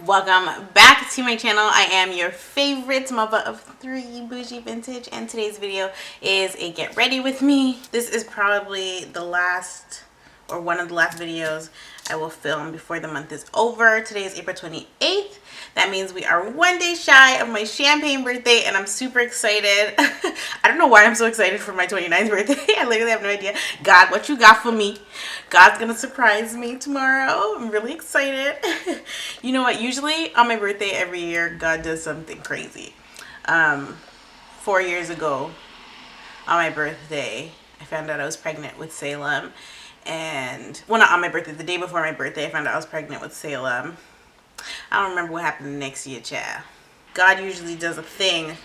Welcome back to my channel. I am your favorite mother of three, Bougie Vintage, and today's video is a get ready with me. This is probably the last or one of the last videos I will film before the month is over. Today is April 28th. That means we are 1 day shy of my champagne birthday, and I'm super excited. I don't know why I'm so excited for my 29th birthday. I literally have no idea. God, what you got for me? God's gonna surprise me tomorrow. I'm really excited. You know what? Usually on my birthday every year, God does something crazy. 4 years ago on my birthday, I found out I was pregnant with Salem. And, well, not on my birthday, the day before my birthday, I found out I was pregnant with Salem. I don't remember what happened the next year, child. God usually does a thingy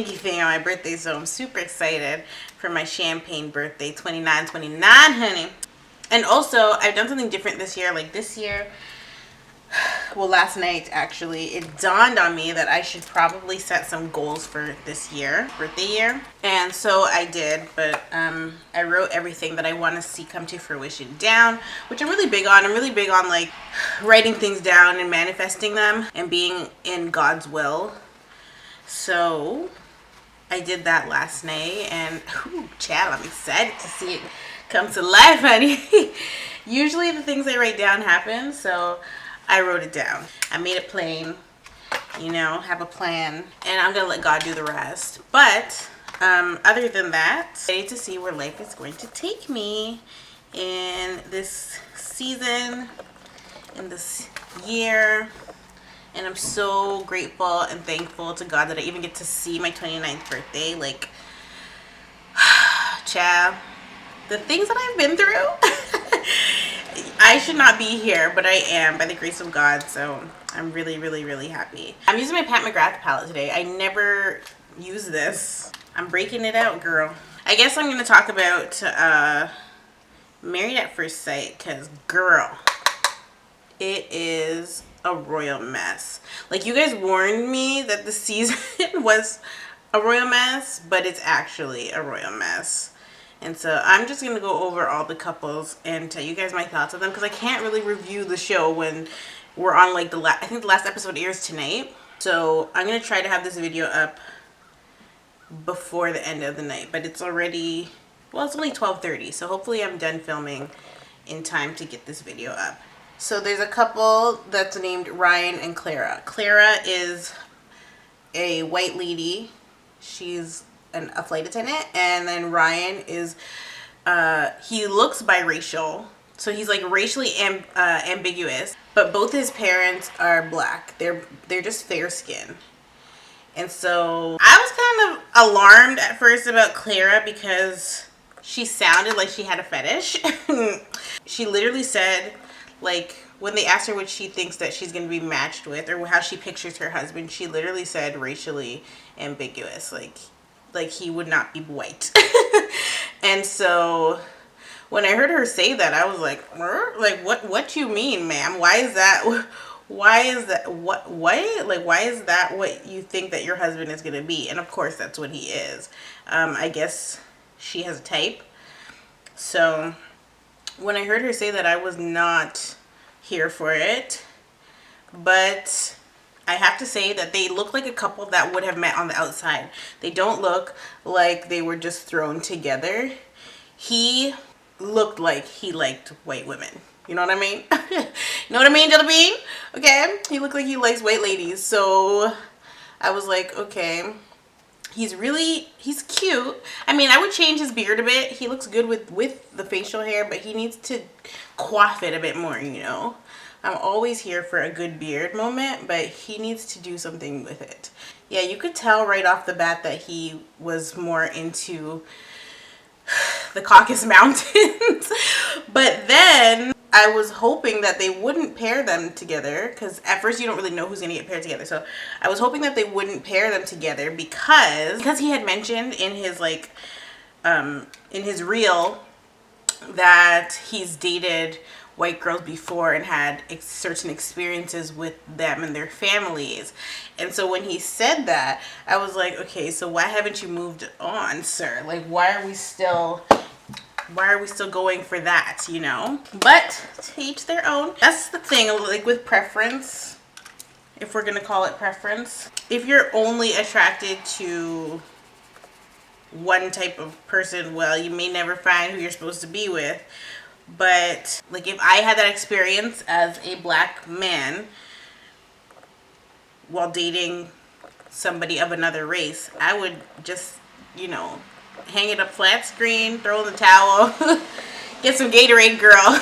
thing on my birthday, so I'm super excited for my champagne birthday, 29, honey. And also, I've done something different this year. Like this year, well, last night actually, it dawned on me that I should probably set some goals for this year, birthday year. And so I did, but I wrote everything that I want to see come to fruition down, which I'm really big on. I'm really big on like writing things down and manifesting them and being in God's will. So I did that last night, and ooh, child, I'm excited to see it come to life, honey. Usually the things I write down happen, so I wrote it down. I made it plain, you know, have a plan, and I'm gonna let God do the rest. But other than that, I'm ready to see where life is going to take me in this season, in this year. And I'm so grateful and thankful to God that I even get to see my 29th birthday. Like, child, the things that I've been through. I should not be here, but I am by the grace of God. So I'm really, really, really happy. I'm using my Pat McGrath palette today. I never use this. I'm breaking it out, girl. I guess I'm going to talk about Married at First Sight, because, girl, it is a royal mess. Like, you guys warned me that the season was a royal mess, but it's actually a royal mess. And so I'm just going to go over all the couples and tell you guys my thoughts on them, because I can't really review the show when we're on like I think the last episode airs tonight. So I'm going to try to have this video up before the end of the night, but it's already, well, it's only 12:30, so hopefully I'm done filming in time to get this video up. So there's a couple that's named Ryan and Clara. Clara is a white lady. She's a flight attendant. And then Ryan is, he looks biracial. So he's like racially ambiguous. But both his parents are black. They're just fair skin. And so I was kind of alarmed at first about Clara because she sounded like she had a fetish. She literally said, like, when they asked her what she thinks that she's going to be matched with or how she pictures her husband, she literally said racially ambiguous, like he would not be white. And so when I heard her say that, I was like, what you mean, ma'am? Why is that what you think that your husband is going to be? And of course that's what he is. I guess she has a type. So when I heard her say that, I was not here for it. But I have to say that they look like a couple that would have met on the outside. They don't look like they were just thrown together. He looked like he liked white women. You know what I mean? You know what I mean, Jelly Bean? Okay? He looked like he likes white ladies. So I was like, okay. He's cute. I mean, I would change his beard a bit. He looks good with the facial hair, but he needs to coif it a bit more, you know. I'm always here for a good beard moment, but he needs to do something with it. Yeah, you could tell right off the bat that he was more into the Caucasus Mountains. But then I was hoping that they wouldn't pair them together, because at first you don't really know who's going to get paired together. So I was hoping that they wouldn't pair them together because he had mentioned in his like in his reel that he's dated white girls before and had certain experiences with them and their families. And so when he said that, I was like, okay, so why haven't you moved on, sir? Like, why are we still going for that, you know? But to each their own. That's the thing, like with preference, if we're gonna call it preference. If you're only attracted to one type of person, well, you may never find who you're supposed to be with. But like, if I had that experience as a black man while dating somebody of another race, I would just, you know, hang it up flat screen, throw in the towel, get some Gatorade, girl.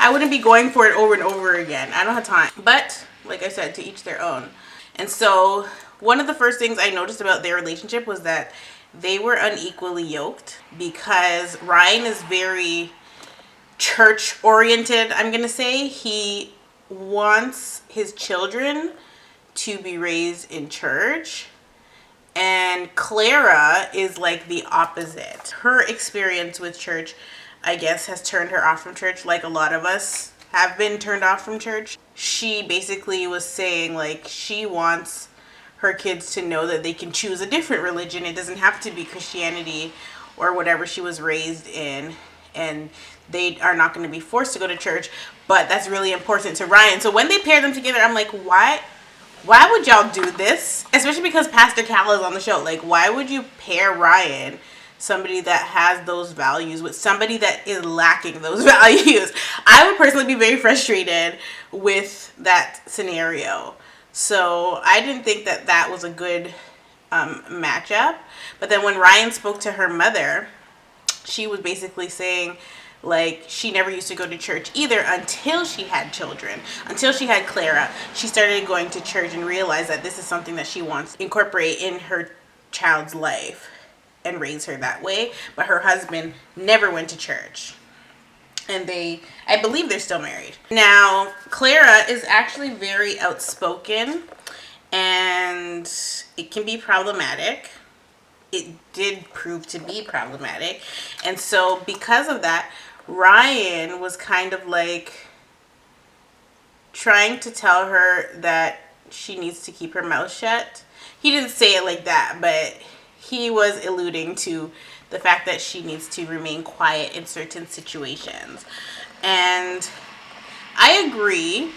I wouldn't be going for it over and over again. I don't have time. But like I said, to each their own. And so one of the first things I noticed about their relationship was that they were unequally yoked, because Ryan is very church oriented, I'm gonna say. He wants his children to be raised in church, and Clara is like the opposite. Her experience with church, I guess, has turned her off from church, like a lot of us have been turned off from church. She basically was saying like she wants her kids to know that they can choose a different religion. It doesn't have to be Christianity or whatever she was raised in, and they are not going to be forced to go to church. But that's really important to Ryan. So when they pair them together, I'm like, why would y'all do this? Especially because Pastor Cal is on the show. Like, why would you pair Ryan, somebody that has those values, with somebody that is lacking those values? I would personally be very frustrated with that scenario. So I didn't think that that was a good matchup. But then when Ryan spoke to her mother, she was basically saying like she never used to go to church either until she had children. Until she had Clara, she started going to church and realized that this is something that she wants to incorporate in her child's life and raise her that way. But her husband never went to church. And I believe they're still married. Now, Clara is actually very outspoken, and it can be problematic. It did prove to be problematic. And so because of that, Ryan was kind of like trying to tell her that she needs to keep her mouth shut. He didn't say it like that, but he was alluding to the fact that she needs to remain quiet in certain situations. And I agree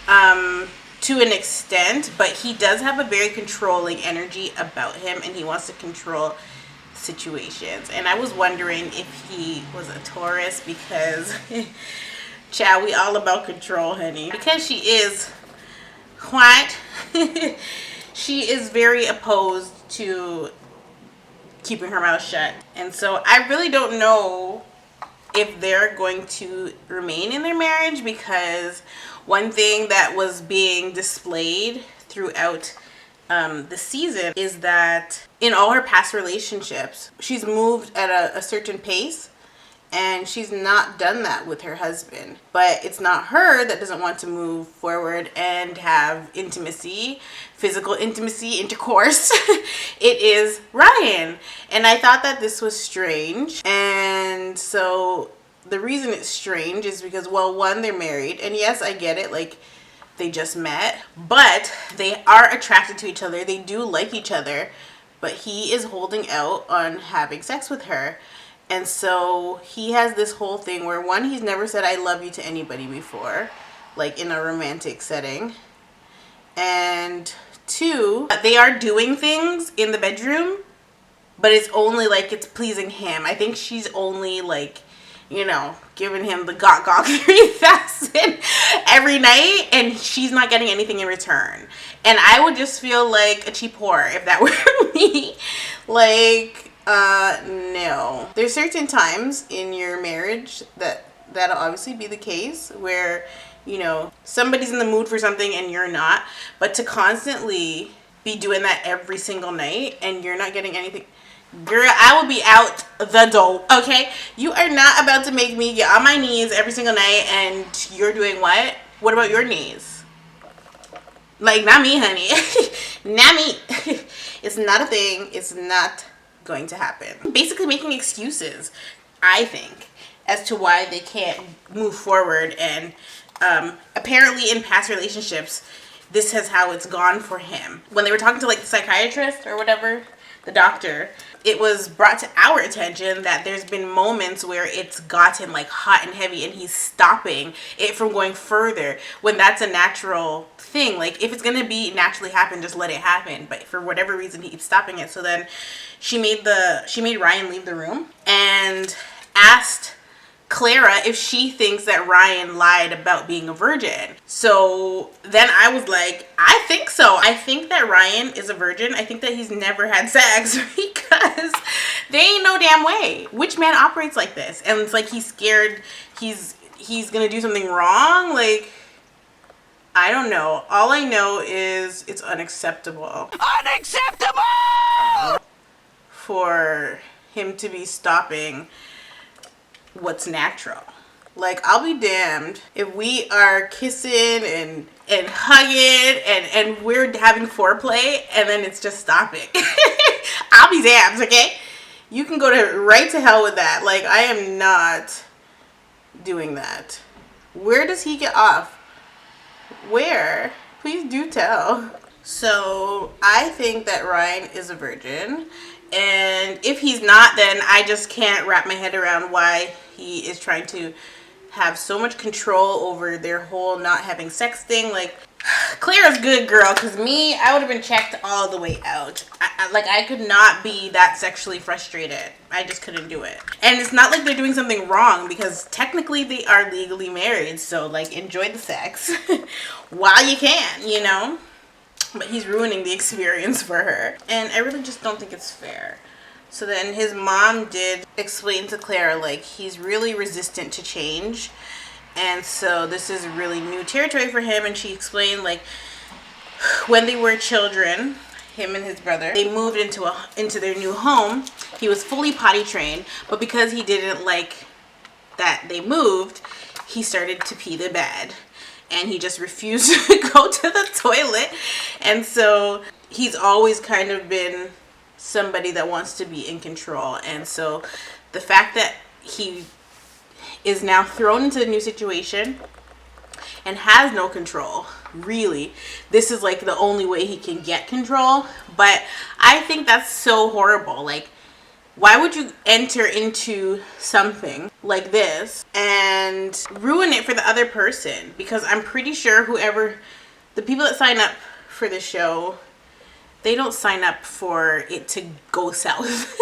to an extent, but he does have a very controlling energy about him, and he wants to control situations. And I was wondering if he was a Taurus, because child, we all about control, honey. Because she is white, she is very opposed to keeping her mouth shut. And so I really don't know if they're going to remain in their marriage, because one thing that was being displayed throughout the season is that in all her past relationships, she's moved at a certain pace, and she's not done that with her husband. But it's not her that doesn't want to move forward and have intimacy, physical intimacy, intercourse. It is Ryan. And I thought that this was strange. And so the reason it's strange is because, well, one, they're married. And yes, I get it. Like, they just met. But they are attracted to each other. They do like each other. But he is holding out on having sex with her. And so he has this whole thing where, one, he's never said I love you to anybody before, like in a romantic setting. And two, they are doing things in the bedroom, but it's only like it's pleasing him. I think she's only like, you know, giving him the gawk 3000 every night, and she's not getting anything in return. And I would just feel like a cheap whore if that were me. Like, no. There's certain times in your marriage that'll obviously be the case where, you know, somebody's in the mood for something and you're not. But to constantly be doing that every single night and you're not getting anything, girl, I will be out the door, okay? You are not about to make me get on my knees every single night, and you're doing what? What about your knees? Like, not me, honey. Not me. It's not a thing. It's not going to happen. Basically making excuses, I think, as to why they can't move forward. And apparently in past relationships, this is how it's gone for him. When they were talking to like the psychiatrist or whatever, the doctor, it was brought to our attention that there's been moments where it's gotten like hot and heavy and he's stopping it from going further, when that's a natural thing. Like, if it's gonna be naturally happen, just let it happen. But for whatever reason, he keeps stopping it. So then she made Ryan leave the room and asked Clara if she thinks that Ryan lied about being a virgin. So then I was like, I think so. I think that Ryan is a virgin. I think that he's never had sex because there ain't no damn way. Which man operates like this? And it's like he's scared he's gonna do something wrong. Like, I don't know. All I know is it's unacceptable. Unacceptable! For him to be stopping what's natural. Like, I'll be damned if we are kissing and hugging and we're having foreplay and then it's just stopping. I'll be damned, okay? You can go right to hell with that. Like, I am not doing that. Where does he get off? Where? Please do tell. So I think that Ryan is a virgin. And if he's not, then I just can't wrap my head around why he is trying to have so much control over their whole not having sex thing. Like, Clara's good, girl, because me, I would have been checked all the way out. I could not be that sexually frustrated. I just couldn't do it. And it's not like they're doing something wrong, because technically they are legally married. So, like, enjoy the sex while you can, you know? But he's ruining the experience for her. And I really just don't think it's fair. So then his mom did explain to Clara, like, he's really resistant to change. And so this is really new territory for him. And she explained, like, when they were children, him and his brother, they moved into their new home. He was fully potty trained. But because he didn't like that they moved, he started to pee the bed. And he just refused to go to the toilet. And so he's always kind of been somebody that wants to be in control. And so the fact that he is now thrown into a new situation and has no control, really, this is like the only way he can get control. But I think that's so horrible. Like, why would you enter into something like this and ruin it for the other person? Because I'm pretty sure the people that sign up for the show, they don't sign up for it to go south.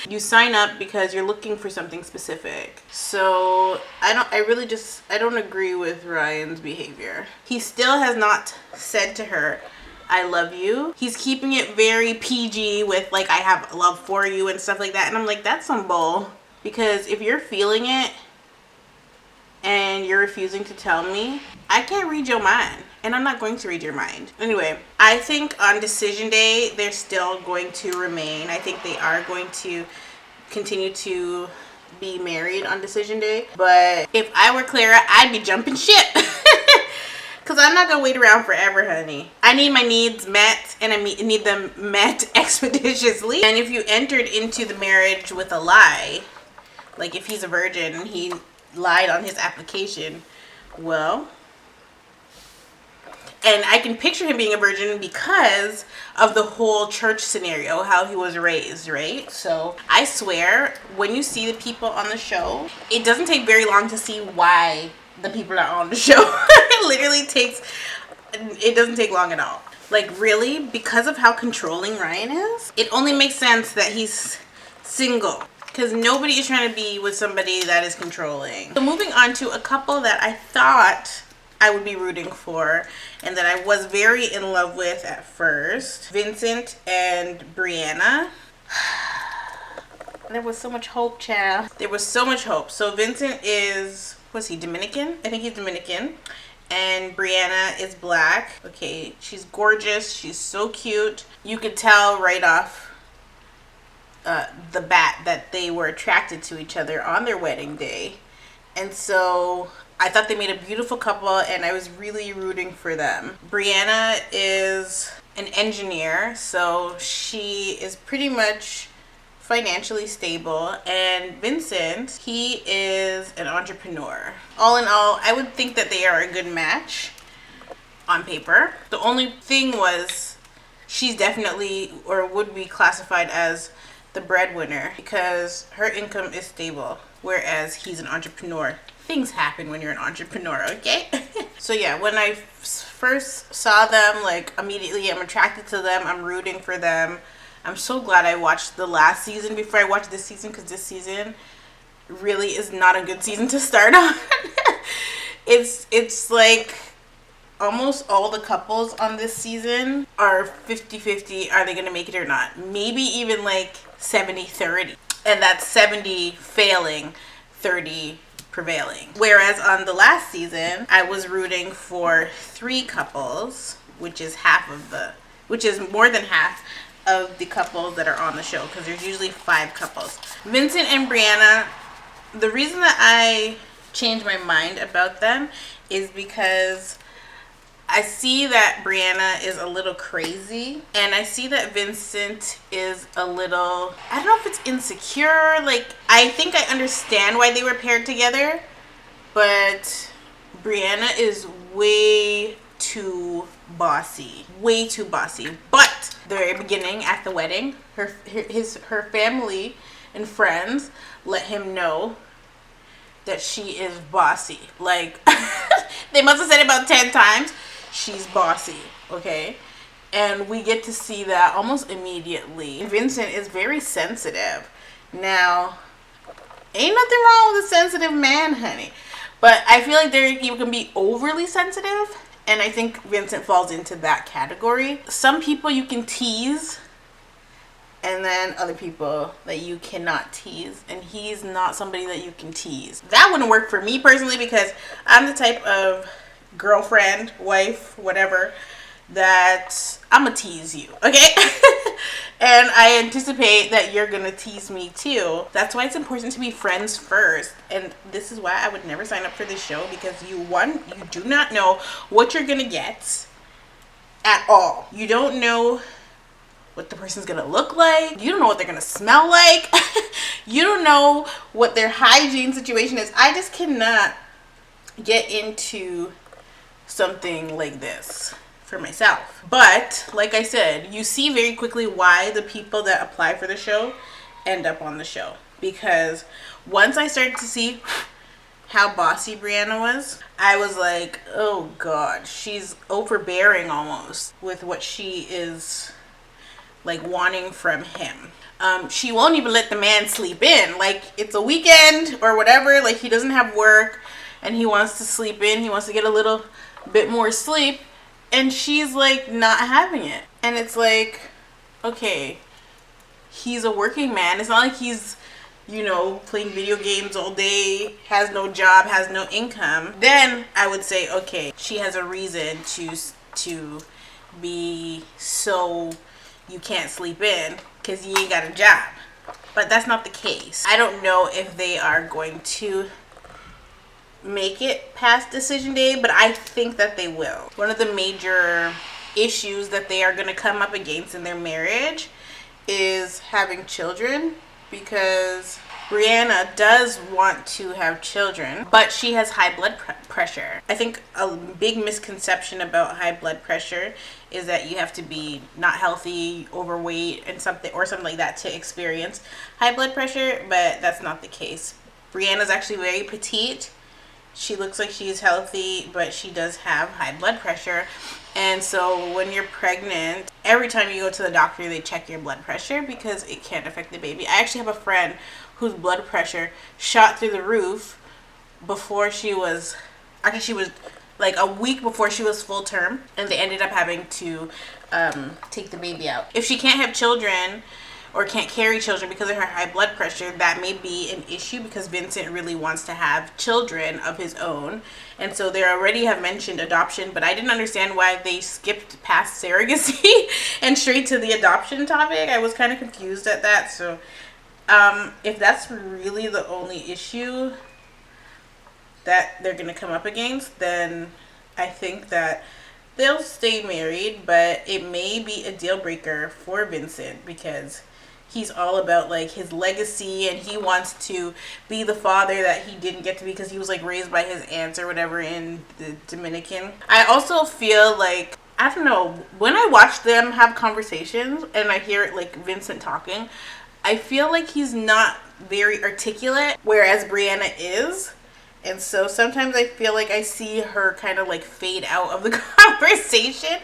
You sign up because you're looking for something specific. So I don't agree with Ryan's behavior. He still has not said to her, I love you. He's keeping it very PG with, like, I have love for you and stuff like that. And I'm like, that's some bull. Because if you're feeling it and you're refusing to tell me, I can't read your mind. And I'm not going to read your mind. Anyway, I think on decision day, they're still going to remain. I think they are going to continue to be married on decision day. But if I were Clara, I'd be jumping ship. Because I'm not going to wait around forever, honey. I need my needs met, and I need them met expeditiously. And if you entered into the marriage with a lie, like if he's a virgin and he lied on his application, well, and I can picture him being a virgin because of the whole church scenario, how he was raised, right? So I swear, when you see the people on the show, it doesn't take very long to see why the people are on the show. It doesn't take long at all. Like, really, because of how controlling Ryan is, it only makes sense that he's single. Because nobody is trying to be with somebody that is controlling. So moving on to a couple that I thought I would be rooting for and that I was very in love with at first. Vincent and Brianna. There was so much hope, child. There was so much hope. So Vincent is, was he Dominican? I think he's Dominican. And Brianna is black. Okay, she's gorgeous. She's so cute. You could tell right off the bat that they were attracted to each other on their wedding day. And so I thought they made a beautiful couple, and I was really rooting for them. Brianna is an engineer, so she is pretty much financially stable, and Vincent, he is an entrepreneur. All in all, I would think that they are a good match on paper. The only thing was she's definitely or would be classified as the breadwinner because her income is stable, whereas he's an entrepreneur. Things happen when you're an entrepreneur, okay? So yeah, when I first saw them, like immediately I'm attracted to them. I'm rooting for them. I'm so glad I watched the last season before I watched this season, because this season really is not a good season to start on. It's like almost all the couples on this season are 50-50. Are they going to make it or not? Maybe even like 70-30. And that's 70 failing, 30 prevailing. Whereas on the last season, I was rooting for 3 couples, which is more than half of the couples that are on the show, because there's usually 5 couples. Vincent and Brianna, the reason that I changed my mind about them is because I see that Brianna is a little crazy, and I see that Vincent is a little, I don't know if it's insecure. Like, I think I understand why they were paired together, but Brianna is way too bossy. Way too bossy. But the very beginning, at the wedding, her family and friends let him know that she is bossy. Like, they must have said it about 10 times. She's bossy, okay? And we get to see that almost immediately. Vincent is very sensitive. Now, ain't nothing wrong with a sensitive man, honey. But I feel like you can be overly sensitive, and I think Vincent falls into that category. Some people you can tease, and then other people that you cannot tease, and he's not somebody that you can tease. That wouldn't work for me personally, because I'm the type of girlfriend, wife, whatever, that I'm gonna tease you, okay? And I anticipate that you're gonna tease me too. That's why it's important to be friends first. And this is why I would never sign up for this show, because you do not know what you're gonna get at all. You don't know what the person's gonna look like. You don't know what they're gonna smell like. You don't know what their hygiene situation is. I just cannot get into something like this for myself. But like I said, you see very quickly why the people that apply for the show end up on the show, because once I started to see how bossy Brianna was, I was like, oh god, she's overbearing almost with what she is like wanting from him. She won't even let the man sleep in. Like, it's a weekend or whatever, like he doesn't have work and he wants to sleep in, he wants to get a little bit more sleep, and she's like not having it. And it's like, okay, he's a working man. It's not like he's, you know, playing video games all day, has no job, has no income. Then I would say, okay, she has a reason to be so you can't sleep in because you ain't got a job. But that's not the case. I don't know if they are going to make it past decision day, but I think that they will. One of the major issues that they are going to come up against in their marriage is having children, because Brianna does want to have children, but she has high blood pressure. I think a big misconception about high blood pressure is that you have to be not healthy, overweight, and something like that to experience high blood pressure, but that's not the case. Brianna's actually very petite. She looks like she's healthy, but she does have high blood pressure. And so when you're pregnant, every time you go to the doctor, they check your blood pressure because it can affect the baby. I actually have a friend whose blood pressure shot through the roof before she was like a week before she was full term, and they ended up having to take the baby out. If she can't have children or can't carry children because of her high blood pressure, that may be an issue, because Vincent really wants to have children of his own. And so they already have mentioned adoption, but I didn't understand why they skipped past surrogacy and straight to the adoption topic. I was kind of confused at that. So if that's really the only issue that they're going to come up against, then I think that they'll stay married, but it may be a deal breaker for Vincent, because he's all about like his legacy, and he wants to be the father that he didn't get to be because he was like raised by his aunts or whatever in the Dominican. I also feel like, I I don't know, when I watch them have conversations and I hear like Vincent talking, I feel like he's not very articulate, whereas Brianna is. And so sometimes I feel like I see her kind of like fade out of the conversation,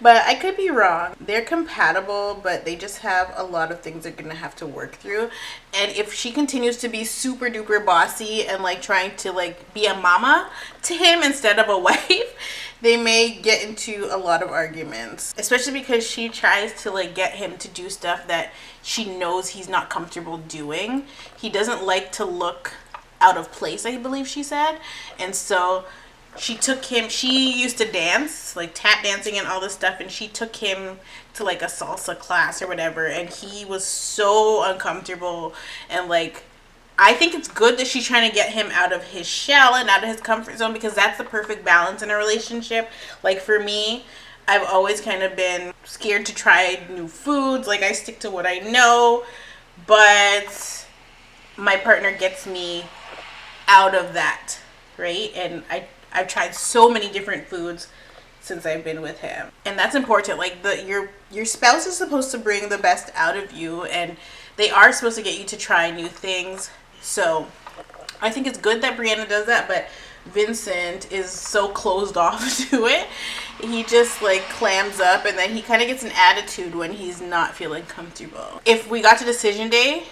but I could be wrong. They're compatible, but they just have a lot of things they're gonna have to work through. And if she continues to be super duper bossy and like trying to like be a mama to him instead of a wife, they may get into a lot of arguments, especially because she tries to like get him to do stuff that she knows he's not comfortable doing. He doesn't like to look out of place, I believe she said. And so she used to dance, like tap dancing and all this stuff, and she took him to like a salsa class or whatever, and he was so uncomfortable. And like, I think it's good that she's trying to get him out of his shell and out of his comfort zone, because that's the perfect balance in a relationship. Like for me, I've always kind of been scared to try new foods. Like I stick to what I know, but my partner gets me out of that, right? And I've tried so many different foods since I've been with him, and that's important. Like your spouse is supposed to bring the best out of you, and they are supposed to get you to try new things. So I think it's good that Brianna does that, but Vincent is so closed off to it. He just like clams up, and then he kind of gets an attitude when he's not feeling comfortable. If we got to decision day,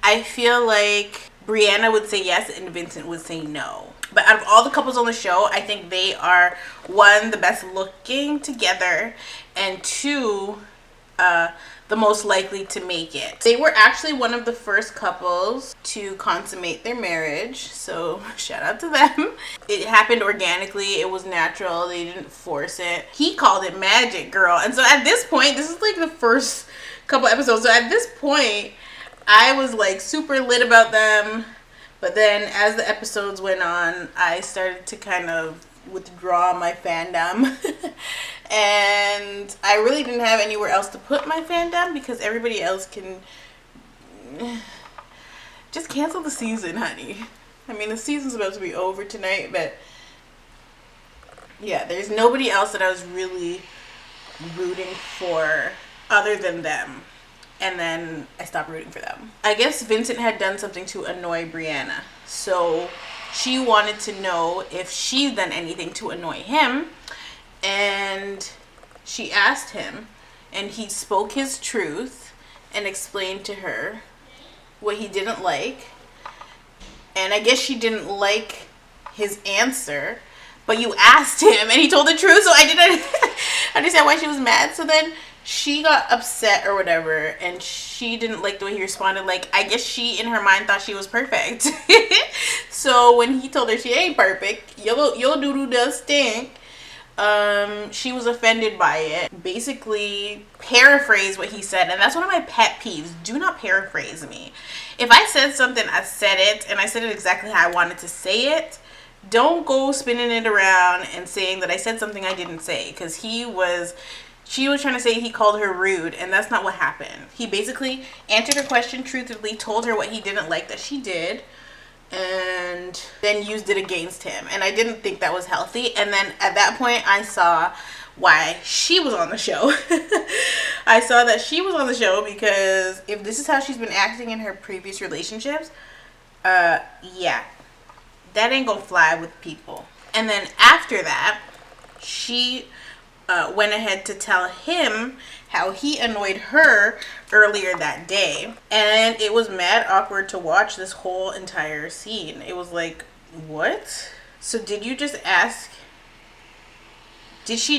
I feel like Brianna would say yes and Vincent would say no. But out of all the couples on the show, I think they are, one, the best looking together, and two, the most likely to make it. They were actually one of the first couples to consummate their marriage, so shout out to them. It happened organically. It was natural. They didn't force it. He called it magic, girl. And so at this point, this is like the first couple episodes, so at this point I was like super lit about them, but then as the episodes went on, I started to kind of withdraw my fandom. And I really didn't have anywhere else to put my fandom, because everybody else can just cancel the season, honey. I mean, the season's about to be over tonight, but yeah, there's nobody else that I was really rooting for other than them. And then I stopped rooting for them. I guess Vincent had done something to annoy Brianna, so she wanted to know if she'd done anything to annoy him. And she asked him, and he spoke his truth and explained to her what he didn't like. And I guess she didn't like his answer, but you asked him and he told the truth, so I didn't understand why she was mad. So then she got upset or whatever, and she didn't like the way he responded. Like, I guess she in her mind thought she was perfect. So when he told her she ain't perfect, your doo-doo does stink, she was offended by it. Basically paraphrase what he said, and that's one of my pet peeves. Do not paraphrase me. If I said something, I said it, and I said it exactly how I wanted to say it. Don't go spinning it around and saying that I said something I didn't say, because she was trying to say he called her rude, and that's not what happened. He basically answered her question truthfully, told her what he didn't like that she did, and then used it against him. And I didn't think that was healthy. And then at that point, I saw why she was on the show. I saw that she was on the show because if this is how she's been acting in her previous relationships, yeah, that ain't gonna fly with people. And then after that, she went ahead to tell him how he annoyed her earlier that day. And it was mad awkward to watch this whole entire scene. It was like, what? So did she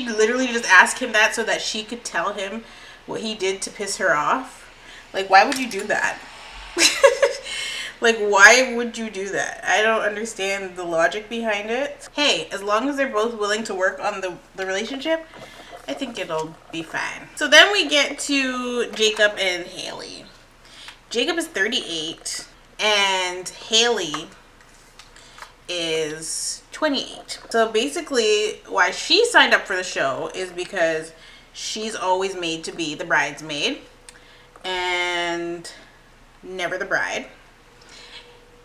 literally just ask him that so that she could tell him what he did to piss her off? Like, why would you do that? Like, why would you do that? I don't understand the logic behind it. Hey, as long as they're both willing to work on the relationship, I think it'll be fine. So then we get to Jacob and Haley. Jacob is 38 and Haley is 28. So basically why she signed up for the show is because she's always made to be the bridesmaid and never the bride.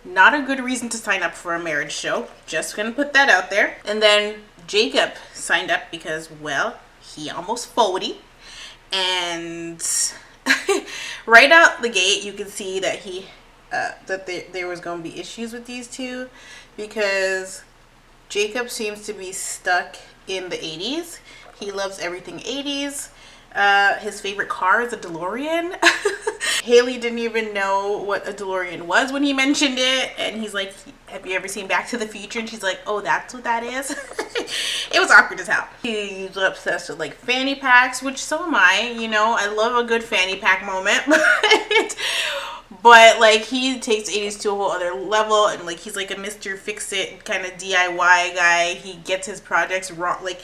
Not a good reason to sign up for a marriage show. Just gonna put that out there. And then Jacob signed up because, well, he almost 40, and right out the gate you can see that he that there was going to be issues with these two, because Jacob seems to be stuck in the 80s. He loves everything 80s. His favorite car is a DeLorean. Haley didn't even know what a DeLorean was when he mentioned it, and he's like, have you ever seen Back to the Future? And she's like, oh, that's what that is. It was awkward as hell. He's obsessed with like fanny packs, which so am I. You know, I love a good fanny pack moment. But like, he takes 80s to a whole other level, and like, he's like a Mr. Fix-It kind of DIY guy. He gets his projects wrong. Like,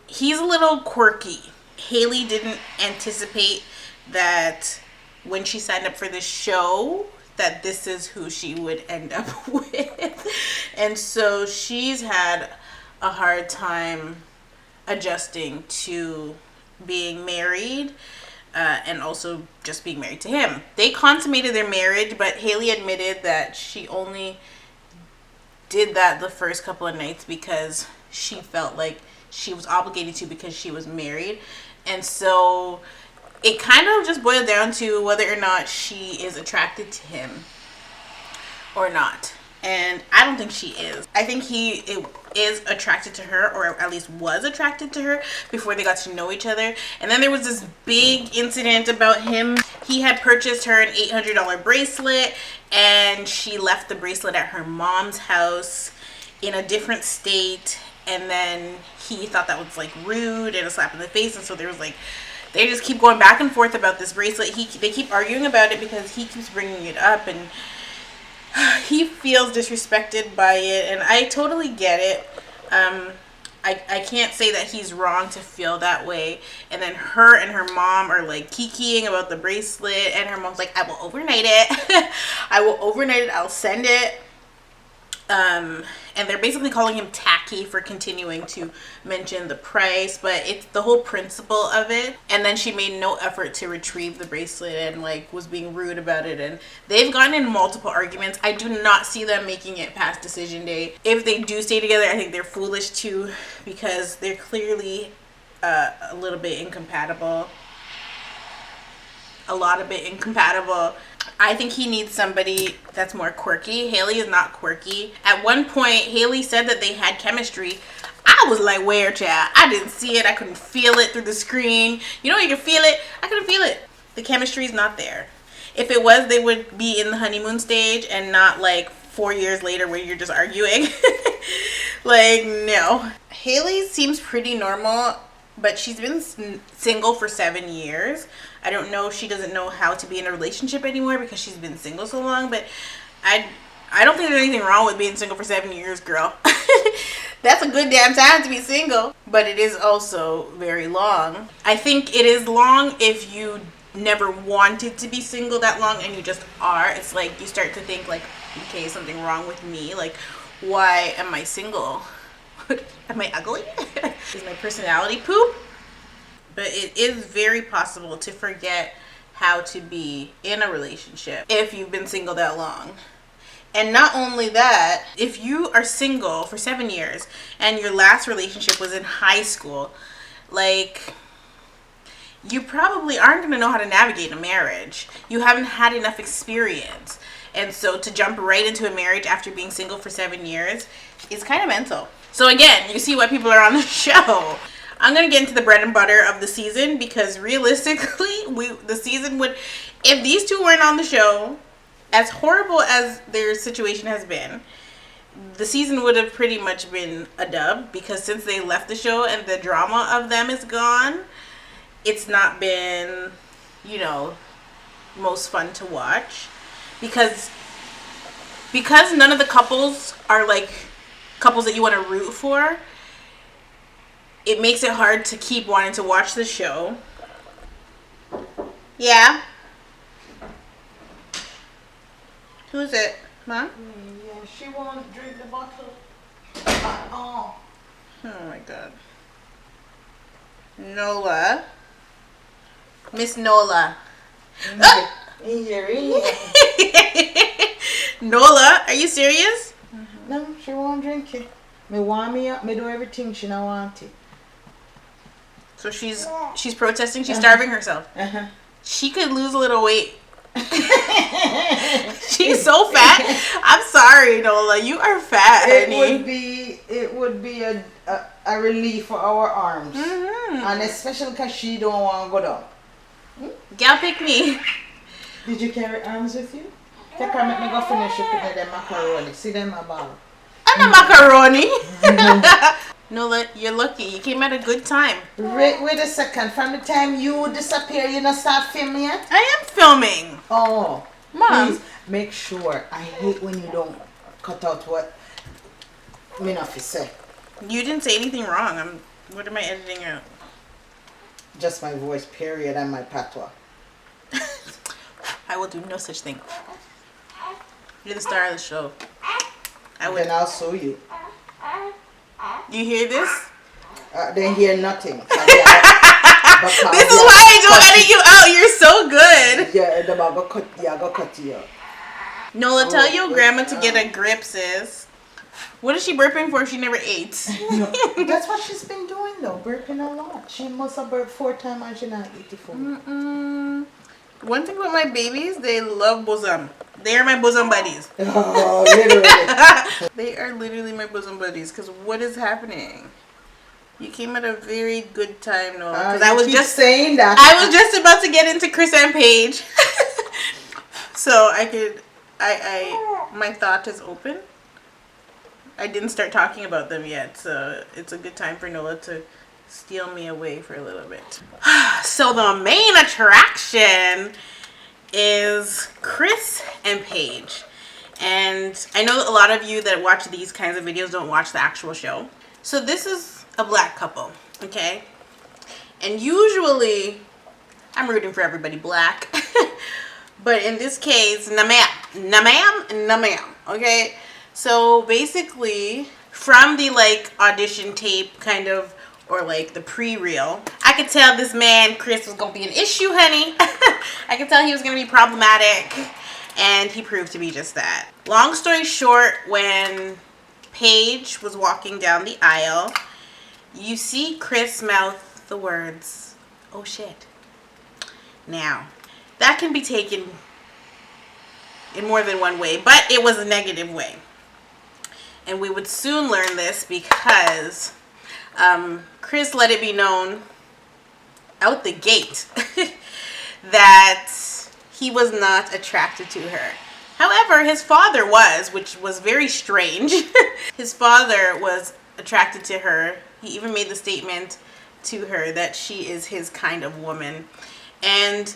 he's a little quirky. Haley didn't anticipate that when she signed up for this show that this is who she would end up with. And so she's had a hard time adjusting to being married, and also just being married to him. They consummated their marriage, but Haley admitted that she only did that the first couple of nights because she felt like she was obligated to, because she was married. And so it kind of just boiled down to whether or not she is attracted to him or not. And I don't think she is. I think he is attracted to her, or at least was attracted to her before they got to know each other. And then there was this big incident about him. He had purchased her an $800 bracelet, and she left the bracelet at her mom's house in a different state. And then he thought that was like rude and a slap in the face. And so there was like, they just keep going back and forth about this bracelet. They keep arguing about it because he keeps bringing it up, and he feels disrespected by it. And I totally get it. I can't say that he's wrong to feel that way. And then her and her mom are like kikiing about the bracelet, and her mom's like, I will overnight it. I will overnight it. I'll send it. And they're basically calling him tacky for continuing to mention the price, but it's the whole principle of it. And then she made no effort to retrieve the bracelet, and like was being rude about it. And they've gotten in multiple arguments. I do not see them making it past decision day. If they do stay together, I think they're foolish too, because they're clearly a little bit incompatible. A lot of bit incompatible. I think he needs somebody that's more quirky. Haley is not quirky. At one point, Haley said that they had chemistry. I was like, where, child? I didn't see it. I couldn't feel it through the screen. You know, you can feel it. I couldn't feel it. The chemistry is not there. If it was, they would be in the honeymoon stage and not like 4 years later where you're just arguing. Like, no. Haley seems pretty normal, but she's been single for 7 years. I don't know if she doesn't know how to be in a relationship anymore because she's been single so long, but I don't think there's anything wrong with being single for 7 years, girl. That's a good damn time to be single, but it is also very long. I think it is long if you never wanted to be single that long and you just are. It's like you start to think like, okay, is something wrong with me? Like, why am I single? Am I ugly? Is my personality poop? But it is very possible to forget how to be in a relationship if you've been single that long. And not only that, if you are single for 7 years and your last relationship was in high school, like, you probably aren't going to know how to navigate a marriage. You haven't had enough experience. And so to jump right into a marriage after being single for 7 years is kind of mental. So again, you see why people are on the show. I'm going to get into the bread and butter of the season, because realistically, the season would, if these two weren't on the show, as horrible as their situation has been, the season would have pretty much been a dub, because since they left the show and the drama of them is gone, it's not been, you know, most fun to watch. Because none of the couples are like couples that you want to root for, it makes it hard to keep wanting to watch the show. Yeah? Who's it? Huh? Yeah, she wants to drink the bottle. Oh my god. Nola. Miss Nola. In your ear. Nola, are you serious? No, she won't drink it. Me warm me up, me do everything she don't want it. So she's protesting. She's starving herself. She could lose a little weight. She's so fat. I'm sorry, Nola. You are fat, honey. It would be a relief for our arms, and especially because she don't want to go down. Gal, pick me. Did you carry arms with you? Take her, make me go finish it with them macaroni. See them about. I'm not macaroni. Nola, you're lucky. You came at a good time. Wait a second. From the time you disappear, you not start filming yet? I am filming. Oh, Mom. Please make sure. I hate when you don't cut out what me not fi say. You didn't say anything wrong. What am I editing out? Just my voice, period, and my patois. I will do no such thing. You're the star of the show. Then I'll sue you. You hear this? They hear nothing. This is why I don't edit you out. You're so good. Yeah, the go cut you out. Nola, tell your grandma to get a grip, sis. What is she burping for if she never ate? No, that's what she's been doing though, burping a lot. She must have burped 4 times and she not eat the food. One thing about my babies, they love bosom. They are my bosom buddies. Oh, literally. They are literally my bosom buddies. Because what is happening? You came at a very good time, Nola. Because I was just saying that. I was just about to get into Chris and Paige. So my thought is open. I didn't start talking about them yet, so it's a good time for Nola to steal me away for a little bit. So the main attraction is Chris and Paige. And I know a lot of you that watch these kinds of videos don't watch the actual show. So this is a black couple, okay? And usually I'm rooting for everybody black. But in this case, na ma'am, okay? So basically, from the like audition tape kind of, or like the pre-reel, I could tell this man, Chris, was gonna be an issue, honey. I could tell he was gonna be problematic, and he proved to be just that. Long story short, when Paige was walking down the aisle, you see Chris mouth the words, "Oh shit." Now, that can be taken in more than one way, but it was a negative way. And we would soon learn this because Chris let it be known out the gate that he was not attracted to her. However, his father was, which was very strange. His father was attracted to her. He even made the statement to her that she is his kind of woman. And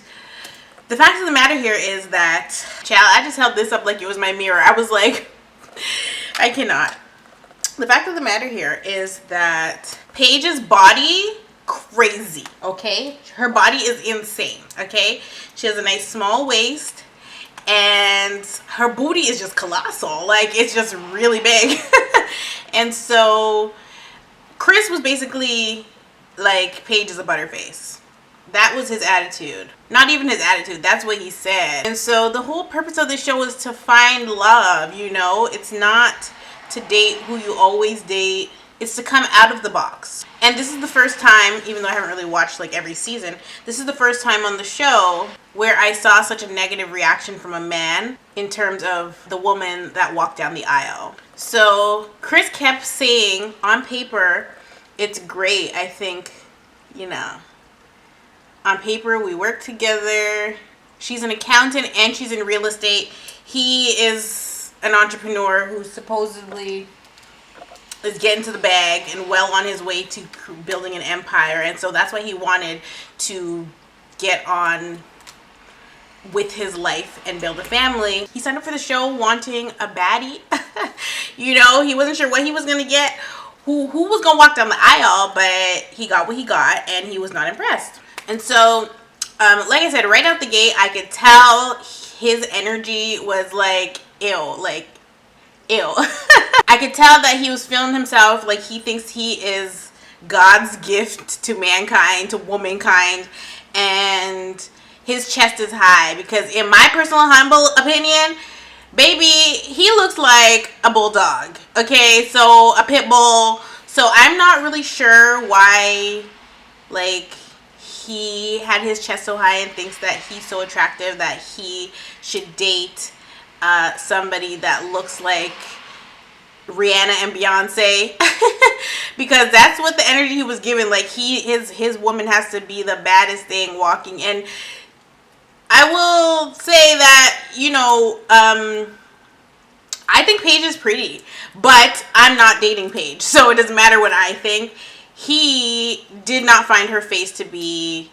the fact of the matter here is that, child, I just held this up like it was my mirror. I was like, I cannot. The fact of the matter here is that Paige's body, crazy, okay? Her body is insane, okay? She has a nice small waist, and her booty is just colossal. Like, it's just really big. And so Chris was basically like, Paige is a butterface. That was his attitude. Not even his attitude, that's what he said. And so the whole purpose of this show is to find love, you know? It's not to date who you always date. It's to come out of the box. And this is the first time, even though I haven't really watched like every season, this is the first time on the show where I saw such a negative reaction from a man in terms of the woman that walked down the aisle. So Chris kept saying, on paper, it's great. I think, you know, on paper, we work together. She's an accountant and she's in real estate. He is an entrepreneur who supposedly is getting to the bag and well on his way to building an empire. And so that's why he wanted to get on with his life and build a family. He signed up for the show wanting a baddie. You know, he wasn't sure what he was going to get, who was going to walk down the aisle, but he got what he got and he was not impressed. And so, like I said, right out the gate, I could tell his energy was like, ew, like, ew. I could tell that he was feeling himself like he thinks he is God's gift to mankind, to womankind, and his chest is high because in my personal humble opinion, baby, he looks like a bulldog, okay? So a pit bull. So I'm not really sure why Like, he had his chest so high and thinks that he's so attractive that he should date somebody that looks like Rihanna and Beyonce. Because that's what the energy he was given. Like, his woman has to be the baddest thing walking. And I will say that, you know, I think Paige is pretty, but I'm not dating Paige, so it doesn't matter what I think. He did not find her face to be,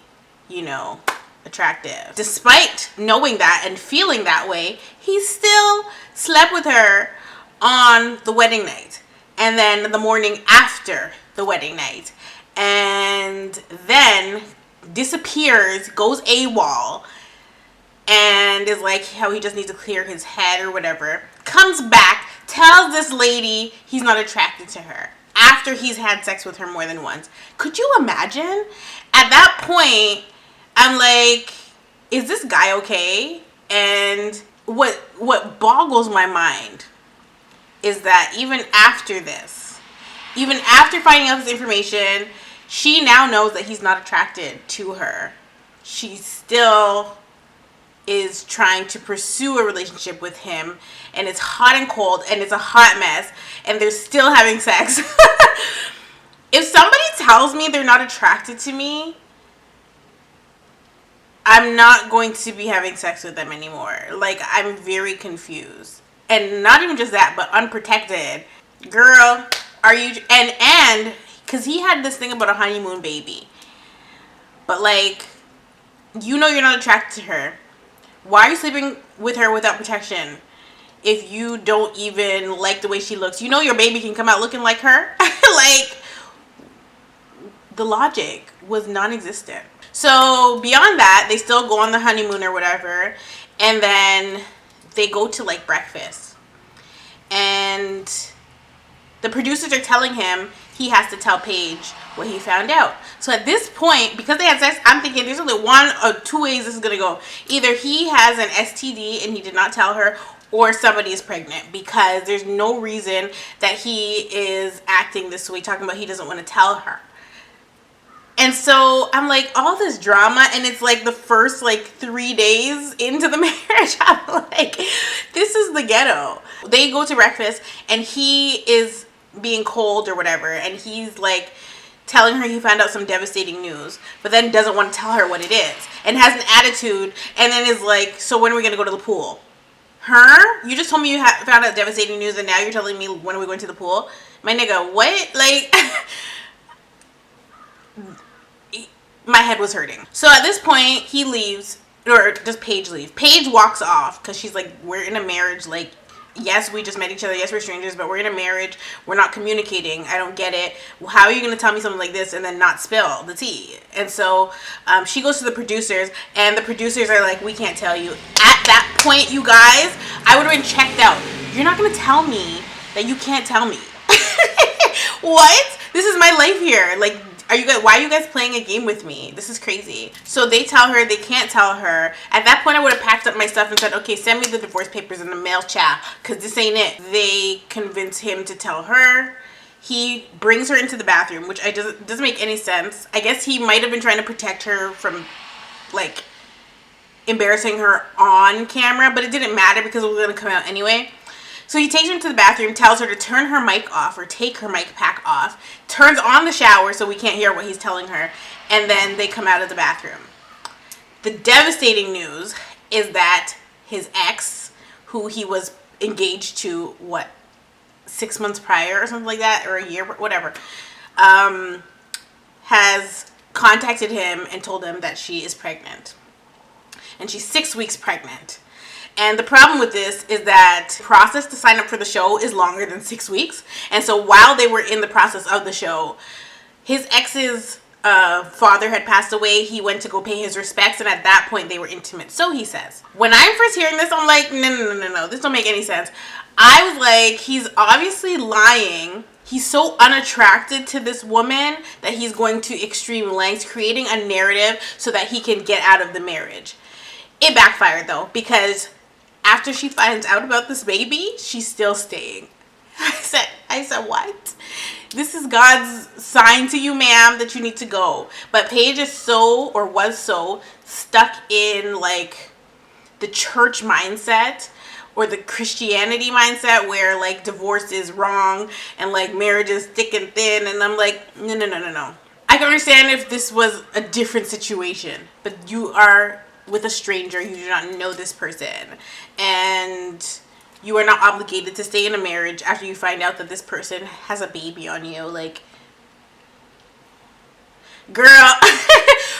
you know, attractive. Despite knowing that and feeling that way, he still slept with her on the wedding night, and then the morning after the wedding night, and then disappears, goes AWOL, and is like how he just needs to clear his head or whatever. Comes back, tells this lady he's not attracted to her after he's had sex with her more than once. Could you imagine? At that point, I'm like, is this guy okay? And what boggles my mind is that even after this, even after finding out this information, she now knows that he's not attracted to her. She still is trying to pursue a relationship with him, and it's hot and cold, and it's a hot mess, and they're still having sex. If somebody tells me they're not attracted to me, I'm not going to be having sex with them anymore. Like, I'm very confused. And not even just that, but unprotected. Girl, are you... And because he had this thing about a honeymoon baby. But, like, you know you're not attracted to her. Why are you sleeping with her without protection if you don't even like the way she looks? You know your baby can come out looking like her. Like, the logic was non-existent. So beyond that, they still go on the honeymoon or whatever, and then they go to like breakfast, and the producers are telling him he has to tell Paige what he found out. So at this point, because they had sex, I'm thinking there's only one or two ways this is gonna go. Either he has an STD and he did not tell her, or somebody is pregnant, because there's no reason that he is acting this way, talking about he doesn't want to tell her. And so I'm like, all this drama, and it's like the first like 3 days into the marriage. I'm like, this is the ghetto. They go to breakfast, and he is being cold or whatever, and he's like telling her he found out some devastating news, but then doesn't want to tell her what it is, and has an attitude, and then is like, so when are we gonna go to the pool? Her? You just told me you found out devastating news, and now you're telling me when are we going to the pool? My nigga, what? Like, my head was hurting. So at this point, he leaves, or does Paige leave? Paige walks off because she's like, we're in a marriage. Like, yes, we just met each other. Yes, we're strangers, but we're in a marriage. We're not communicating. I don't get it. How are you going to tell me something like this and then not spill the tea? And so she goes to the producers, and the producers are like, we can't tell you. At that point, you guys, I would have been checked out. You're not going to tell me that you can't tell me. What? This is my life here. Like, why are you guys playing a game with me? This is crazy. So they tell her they can't tell her. At that point, I would have packed up my stuff and said, okay, send me the divorce papers in the mail, child, because this ain't it. They convince him to tell her. He brings her into the bathroom, which doesn't make any sense. I guess he might have been trying to protect her from, like, embarrassing her on camera, but it didn't matter because it was going to come out anyway. So he takes her into the bathroom, tells her to turn her mic off or take her mic pack off, turns on the shower so we can't hear what he's telling her, and then they come out of the bathroom. The devastating news is that his ex, who he was engaged to, 6 months prior or something like that, or a year, whatever, has contacted him and told him that she is pregnant. And she's 6 weeks pregnant. And the problem with this is that the process to sign up for the show is longer than 6 weeks. And so while they were in the process of the show, his ex's father had passed away. He went to go pay his respects, and at that point they were intimate. So he says. When I'm first hearing this, I'm like, no, this don't make any sense. I was like, he's obviously lying. He's so unattracted to this woman that he's going to extreme lengths, creating a narrative so that he can get out of the marriage. It backfired though, because after she finds out about this baby, she's still staying. I said, what? this is God's sign to you, ma'am, that you need to go. But Paige is so, or was so, stuck in like the church mindset or the Christianity mindset where like divorce is wrong and like marriage is thick and thin. And I'm like, no, no, no, no, no. I can understand if this was a different situation, but you are with a stranger, you do not know this person, and you are not obligated to stay in a marriage after you find out that this person has a baby on you. Like, girl,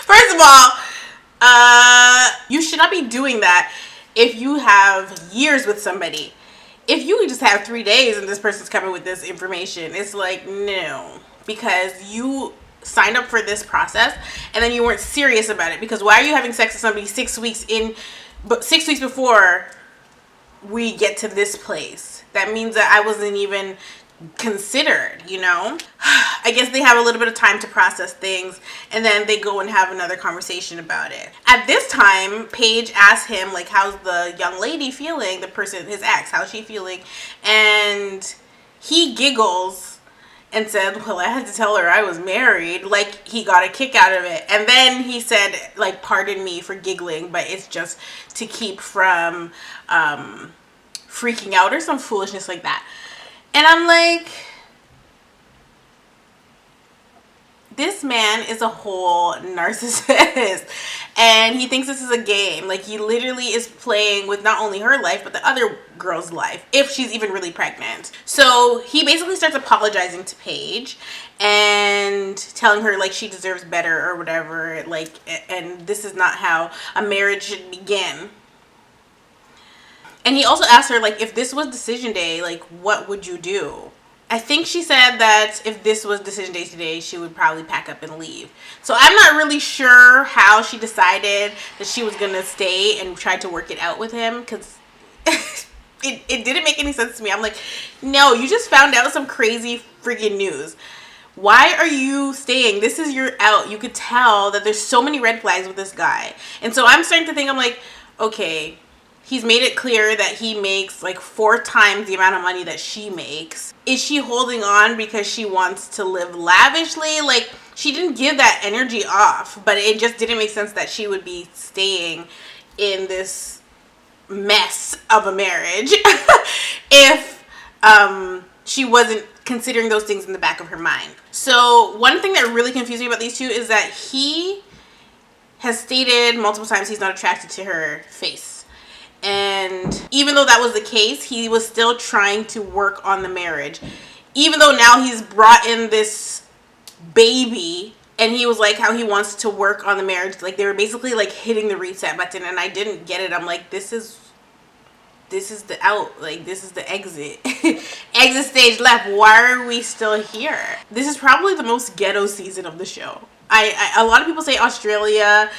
first of all, you should not be doing that if you have years with somebody. If you just have 3 days and this person's coming with this information, it's like, no, because you signed up for this process and then you weren't serious about it. Because why are you having sex with somebody 6 weeks in, but 6 weeks before we get to this place? That means that I wasn't even considered, you know? I guess they have a little bit of time to process things, and then they go and have another conversation about it. At this time, Paige asked him, like, how's the young lady feeling, the person, his ex, how's she feeling? And he giggles and said, well, I had to tell her I was married. Like, he got a kick out of it. And then he said, like, pardon me for giggling, but it's just to keep from freaking out or some foolishness like that. And I'm like, this man is a whole narcissist, and he thinks this is a game. Like, he literally is playing with not only her life, but the other girl's life, if she's even really pregnant. So he basically starts apologizing to Paige and telling her, like, she deserves better or whatever, like, and this is not how a marriage should begin. And he also asked her, like, if this was decision day, like, what would you do? I think she said that if this was decision day today, she would probably pack up and leave. So I'm not really sure how she decided that she was going to stay and try to work it out with him, because it didn't make any sense to me. I'm like, no, you just found out some crazy freaking news. Why are you staying? This is your out. You could tell that there's so many red flags with this guy. And so I'm starting to think, I'm like, okay, he's made it clear that he makes like 4 times the amount of money that she makes. Is she holding on because she wants to live lavishly? Like, she didn't give that energy off, but it just didn't make sense that she would be staying in this mess of a marriage if she wasn't considering those things in the back of her mind. So one thing that really confused me about these two is that he has stated multiple times he's not attracted to her face. And even though that was the case, he was still trying to work on the marriage. Even though now he's brought in this baby and he was like how he wants to work on the marriage. Like, they were basically like hitting the reset button, and I didn't get it. I'm like, this is the out, like, this is the exit. Exit stage left. Why are we still here? This is probably the most ghetto season of the show. A lot of people say Australia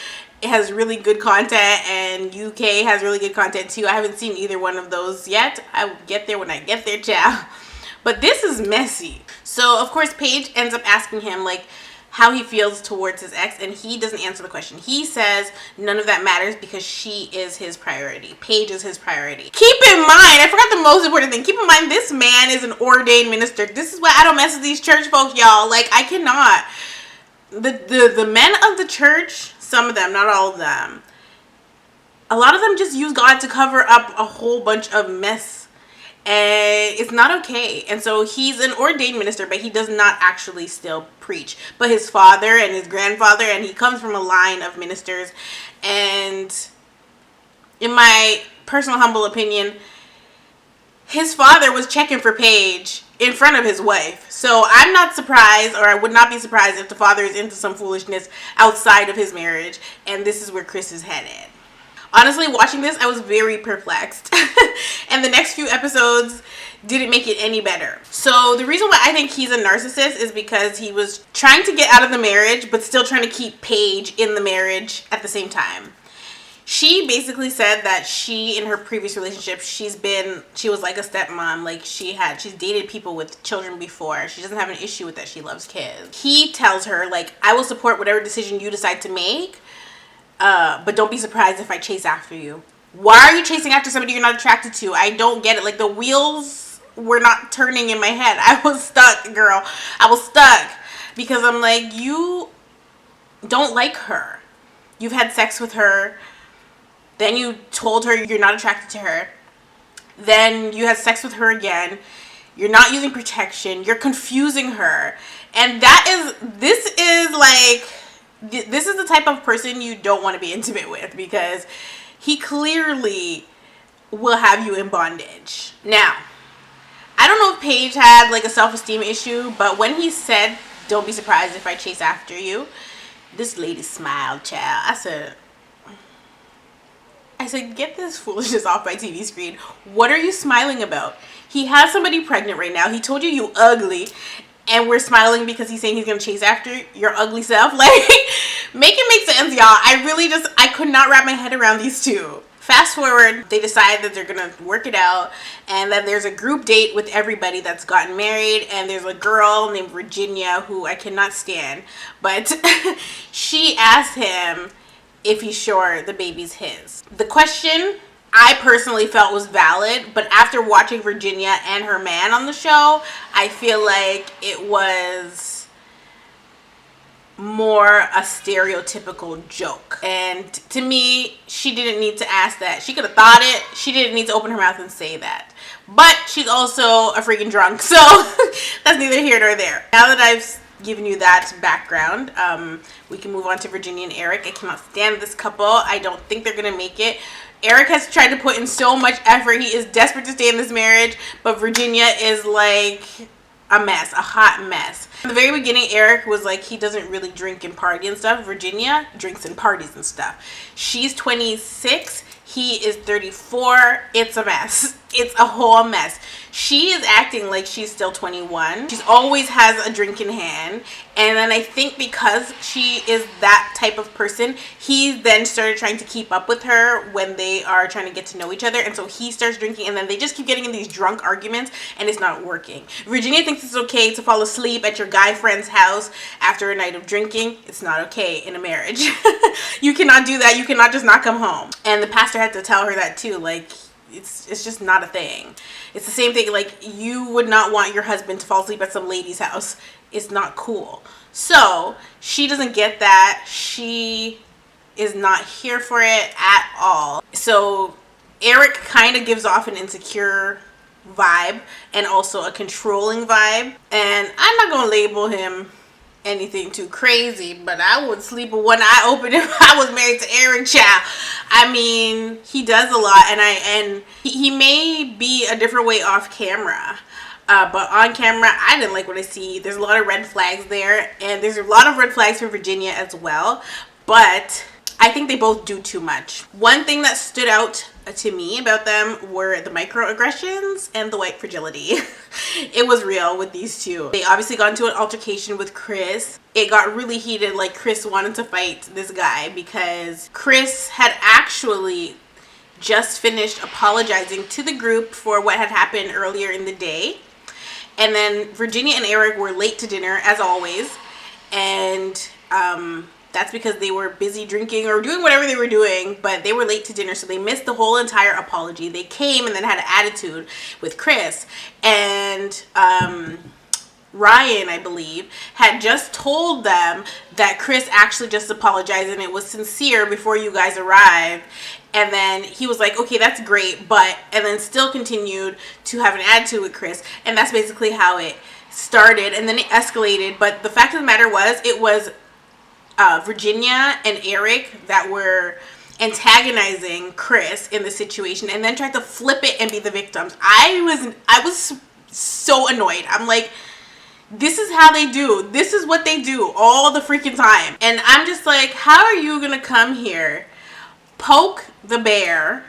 has really good content and UK has really good content too. I haven't seen either one of those yet. I will get there when I get there, child. But this is messy. So of course Paige ends up asking him like how he feels towards his ex, and he doesn't answer the question. He says none of that matters because she is his priority. Paige is his priority. Keep in mind, I forgot the most important thing. Keep in mind, this man is an ordained minister. This is why I don't mess with these church folk, y'all. Like, I cannot. The men of the church, some of them, not all of them, a lot of them just use God to cover up a whole bunch of mess, and it's not okay. And so he's an ordained minister, but he does not actually still preach. But his father and his grandfather, and he comes from a line of ministers, and in my personal humble opinion, his father was checking for Paige in front of his wife. So I'm not surprised, or I would not be surprised if the father is into some foolishness outside of his marriage, and this is where Chris is headed. Honestly, watching this, I was very perplexed. And the next few episodes didn't make it any better. So the reason why I think he's a narcissist is because he was trying to get out of the marriage, but still trying to keep Paige in the marriage at the same time. She basically said that she, in her previous relationship, she was like a stepmom. Like, she's dated people with children before. She doesn't have an issue with that. She loves kids. He tells her, like, I will support whatever decision you decide to make, but don't be surprised if I chase after you. Why are you chasing after somebody you're not attracted to? I don't get it. Like, the wheels were not turning in my head. I was stuck, girl. I was stuck because I'm like, you don't like her. You've had sex with her. Then you told her you're not attracted to her. Then you had sex with her again. You're not using protection. You're confusing her. And this is the type of person you don't want to be intimate with, because he clearly will have you in bondage. Now, I don't know if Paige had like a self-esteem issue, but when he said, "Don't be surprised if I chase after you," this lady smiled, child. I said, get this foolishness off my TV screen. What are you smiling about? He has somebody pregnant right now. He told you ugly, and we're smiling because he's saying he's going to chase after your ugly self. Like, make it make sense, y'all. I could not wrap my head around these two. Fast forward, they decide that they're going to work it out, and then there's a group date with everybody that's gotten married, and there's a girl named Virginia who I cannot stand, but she asked him if he's sure the baby's his. The question I personally felt was valid, but after watching Virginia and her man on the show, I feel like it was more a stereotypical joke. And to me, she didn't need to ask that. She could have thought it. She didn't need to open her mouth and say that. But she's also a freaking drunk, so that's neither here nor there. Now that I've given you that background, we can move on to Virginia and Eric. I cannot stand this couple. I don't think they're gonna make it. Eric has tried to put in so much effort. He is desperate to stay in this marriage, but Virginia is like a mess, a hot mess. In the very beginning, Eric was like, he doesn't really drink and party and stuff. Virginia drinks and parties and stuff. She's 26. He is 34. It's a mess. It's a whole mess. She is acting like she's still 21. She's always has a drink in hand. And then I think because she is that type of person, he then started trying to keep up with her when they are trying to get to know each other. And so he starts drinking, and then they just keep getting in these drunk arguments, and it's not working. Virginia thinks it's okay to fall asleep at your guy friend's house after a night of drinking. It's not okay in a marriage. You cannot do that. You cannot just not come home. And the pastor had to tell her that too. Like, it's just not a thing. It's the same thing. Like, you would not want your husband to fall asleep at some lady's house. It's not cool. So she doesn't get that. She is not here for it at all. So Eric kind of gives off an insecure vibe and also a controlling vibe. And I'm not going to label him anything too crazy, but I would sleep with one eye open if I was married to Eric, child. I mean, he does a lot, and he may be a different way off camera, but on camera, I didn't like what I see. There's a lot of red flags there, and there's a lot of red flags for Virginia as well, but I think they both do too much. One thing that stood out to me about them were the microaggressions and the white fragility. It was real with these two. They obviously got into an altercation with Chris. It got really heated, like Chris wanted to fight this guy because Chris had actually just finished apologizing to the group for what had happened earlier in the day. And then Virginia and Eric were late to dinner, as always. And that's because they were busy drinking or doing whatever they were doing, but they were late to dinner, so they missed the whole entire apology. They came and then had an attitude with Chris. And Ryan, I believe, had just told them that Chris actually just apologized and it was sincere before you guys arrived. And then he was like, okay, that's great, but, and then still continued to have an attitude with Chris. And that's basically how it started. And then it escalated. But the fact of the matter was, it was Virginia and Eric that were antagonizing Chris in the situation and then tried to flip it and be the victims. I was so annoyed. I'm like, this is how they do. This is what they do all the freaking time. And I'm just like, how are you gonna come here, poke the bear,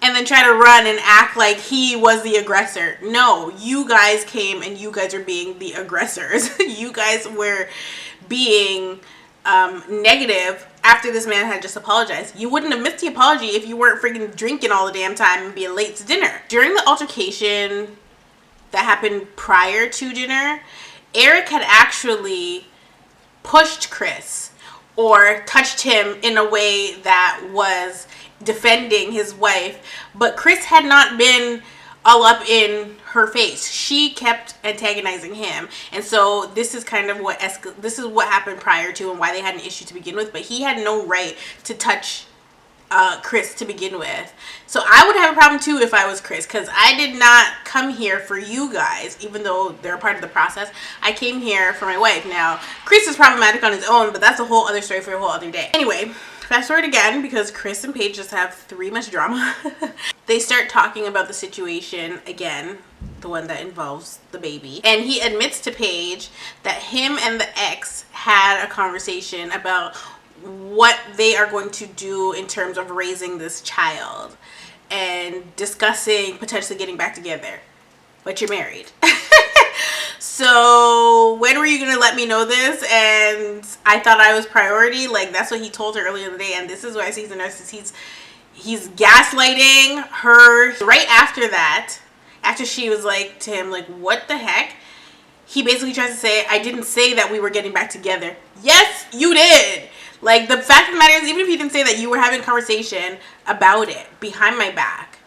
and then try to run and act like he was the aggressor? No, you guys came and you guys are being the aggressors. You guys were being negative after this man had just apologized. You wouldn't have missed the apology if you weren't freaking drinking all the damn time and being late to dinner. During the altercation that happened prior to dinner, Eric had actually pushed Chris or touched him in a way that was defending his wife, but Chris had not been all up in her face. She kept antagonizing him, and so this is kind of what this is what happened prior to and why they had an issue to begin with. But he had no right to touch Chris to begin with. So I would have a problem too if I was Chris, because I did not come here for you guys, even though they're part of the process. I came here for my wife. Now, Chris is problematic on his own, but that's a whole other story for a whole other day. Anyway, fast forward again, because Chris and Paige just have too much drama. They start talking about the situation again, the one that involves the baby. And he admits to Paige that him and the ex had a conversation about what they are going to do in terms of raising this child and discussing potentially getting back together. But you're married. So when were you gonna let me know this? And I thought I was priority. Like, that's what he told her earlier in the day, and this is why I say he's a narcissist. He's gaslighting her. Right after that, after she was like to him, like, what the heck? He basically tries to say, I didn't say that we were getting back together. Yes, you did. Like, the fact of the matter is, even if you didn't say that, you were having a conversation about it behind my back.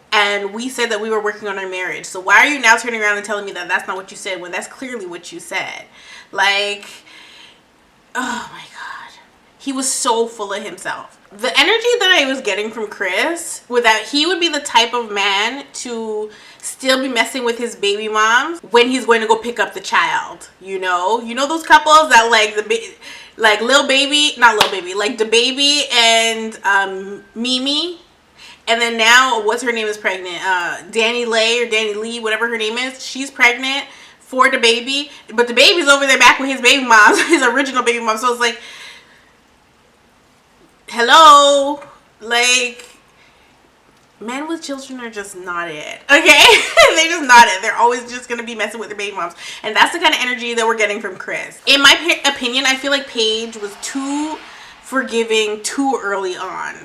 And we said that we were working on our marriage. So why are you now turning around and telling me that that's not what you said when that's clearly what you said? Like, oh my God. He was so full of himself. The energy that I was getting from Chris was that he would be the type of man to still be messing with his baby moms when he's going to go pick up the child. You know those couples that like Lil Baby, not Lil Baby, like the baby and Mimi. And then now, what's her name is pregnant? Danny Lay or Danny Lee, whatever her name is. She's pregnant for the baby. But the baby's over there back with his baby moms, his original baby mom. So it's like, hello? Like, men with children are just not it. Okay? They're just not it. They're always just going to be messing with their baby moms. And that's the kind of energy that we're getting from Chris. In my opinion, I feel like Paige was too forgiving too early on.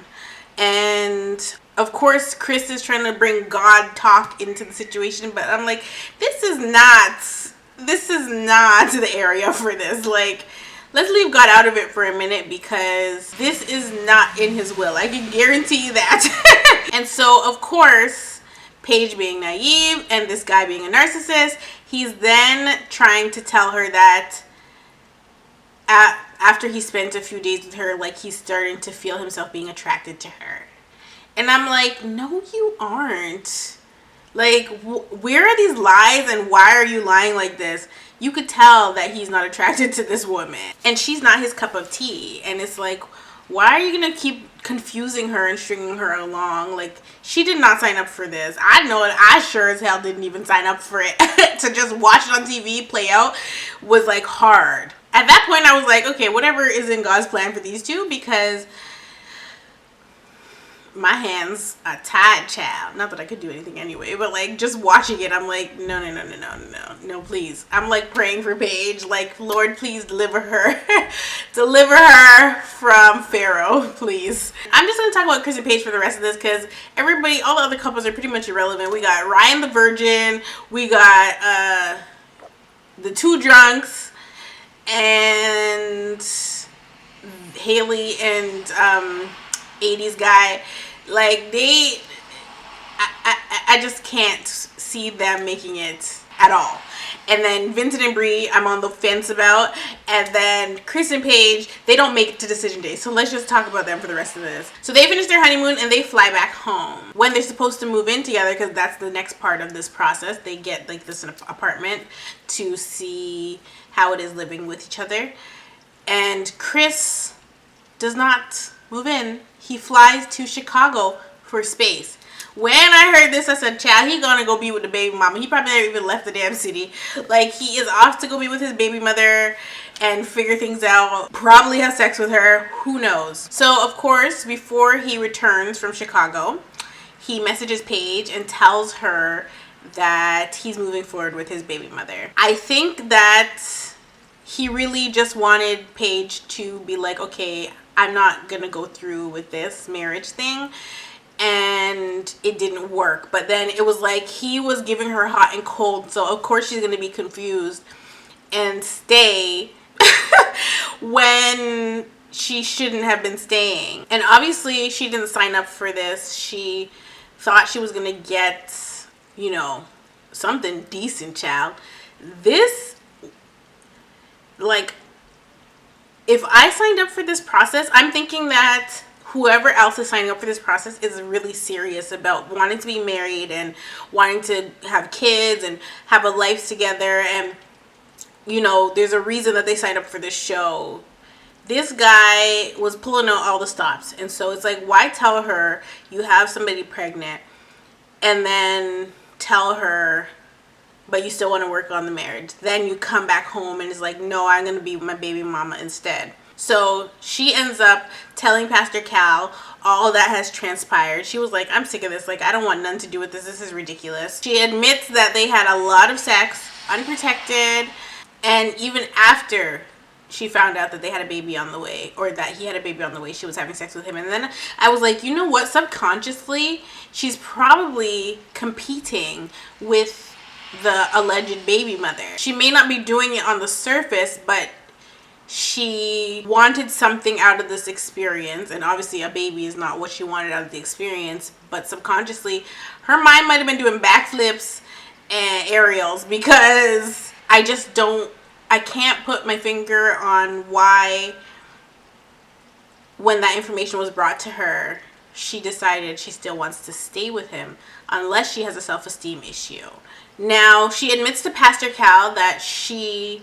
And of course, Chris is trying to bring God talk into the situation, but I'm like, this is not the area for this. Like, let's leave God out of it for a minute, because this is not in his will. I can guarantee you that. And so, of course, Paige being naive and this guy being a narcissist, he's then trying to tell her that after he spent a few days with her, like, he's starting to feel himself being attracted to her. And I'm like, no, you aren't. Like, where are these lies, and why are you lying like this? You could tell that he's not attracted to this woman, and she's not his cup of tea. And it's like, why are you gonna keep confusing her and stringing her along? Like, she did not sign up for this. I know it. I sure as hell didn't even sign up for it. To just watch it on TV play out was like hard. At that point, I was like, okay, whatever is in God's plan for these two, because my hands are tied, child. Not that I could do anything anyway, but like, just watching it, I'm like, no, please. I'm like praying for Paige, like, Lord, please deliver her. Deliver her from Pharaoh, please. I'm just gonna talk about Chris and Paige for the rest of this, because everybody, all the other couples are pretty much irrelevant. We got Ryan the Virgin, we got the two drunks, and Haley and 80s guy. Like, I just can't see them making it at all. And then Vincent and Brie, I'm on the fence about. And then Chris and Paige, they don't make it to decision day. So let's just talk about them for the rest of this. So they finish their honeymoon and they fly back home. When they're supposed to move in together, because that's the next part of this process, they get like this apartment to see how it is living with each other. And Chris does not move in. He flies to Chicago for space. When I heard this, I said, child, he gonna go be with the baby mama. He probably never even left the damn city. Like, he is off to go be with his baby mother and figure things out. Probably have sex with her. Who knows? So, of course, before he returns from Chicago, he messages Paige and tells her that he's moving forward with his baby mother. I think that he really just wanted Paige to be like, okay, I'm not gonna go through with this marriage thing. And it didn't work. But then it was like he was giving her hot and cold, so of course she's gonna be confused and stay when she shouldn't have been staying. And obviously she didn't sign up for this. She thought she was gonna get you know, something decent, child. This, like, if I signed up for this process, I'm thinking that whoever else is signing up for this process is really serious about wanting to be married and wanting to have kids and have a life together. And, you know, there's a reason that they signed up for this show. This guy was pulling out all the stops. And so it's like, why tell her you have somebody pregnant and then tell her, but you still want to work on the marriage? Then you come back home and it's like, no, I'm going to be my baby mama instead. So she ends up telling Pastor Cal all that has transpired. She was like, I'm sick of this. Like, I don't want nothing to do with this. This is ridiculous. She admits that they had a lot of sex, unprotected, and even after she found out that they had a baby on the way, or that he had a baby on the way, she was having sex with him. And then I was like, you know what? Subconsciously, she's probably competing with the alleged baby mother. She may not be doing it on the surface, but she wanted something out of this experience, and obviously a baby is not what she wanted out of the experience, but subconsciously her mind might have been doing backflips and aerials, because I can't put my finger on why, when that information was brought to her, she decided she still wants to stay with him, unless she has a self-esteem issue. Now, she admits to Pastor Cal that she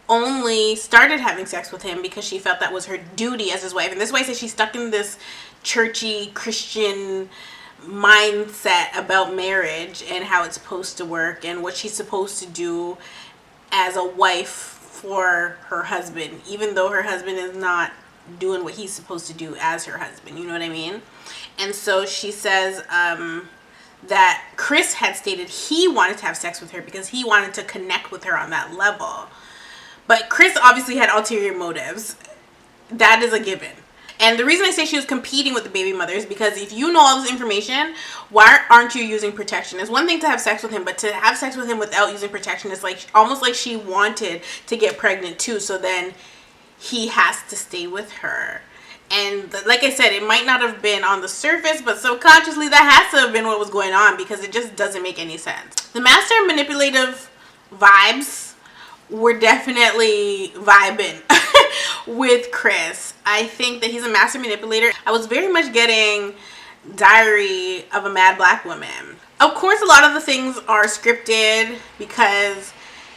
only started having sex with him because she felt that was her duty as his wife. And this is why I say she's stuck in this churchy Christian mindset about marriage and how it's supposed to work and what she's supposed to do as a wife for her husband, even though her husband is not doing what he's supposed to do as her husband. You know what I mean? And so she says that Chris had stated he wanted to have sex with her because he wanted to connect with her on that level. But Chris obviously had ulterior motives. That is a given. And the reason I say she was competing with the baby mother is because if you know all this information, why aren't you using protection? It's one thing to have sex with him, but to have sex with him without using protection is like almost like she wanted to get pregnant too, so then he has to stay with her. And like I said, it might not have been on the surface, but subconsciously that has to have been what was going on, because it just doesn't make any sense. The master manipulative vibes were definitely vibing with Chris. I think that he's a master manipulator. I was very much getting Diary of a Mad Black Woman. Of course, a lot of the things are scripted because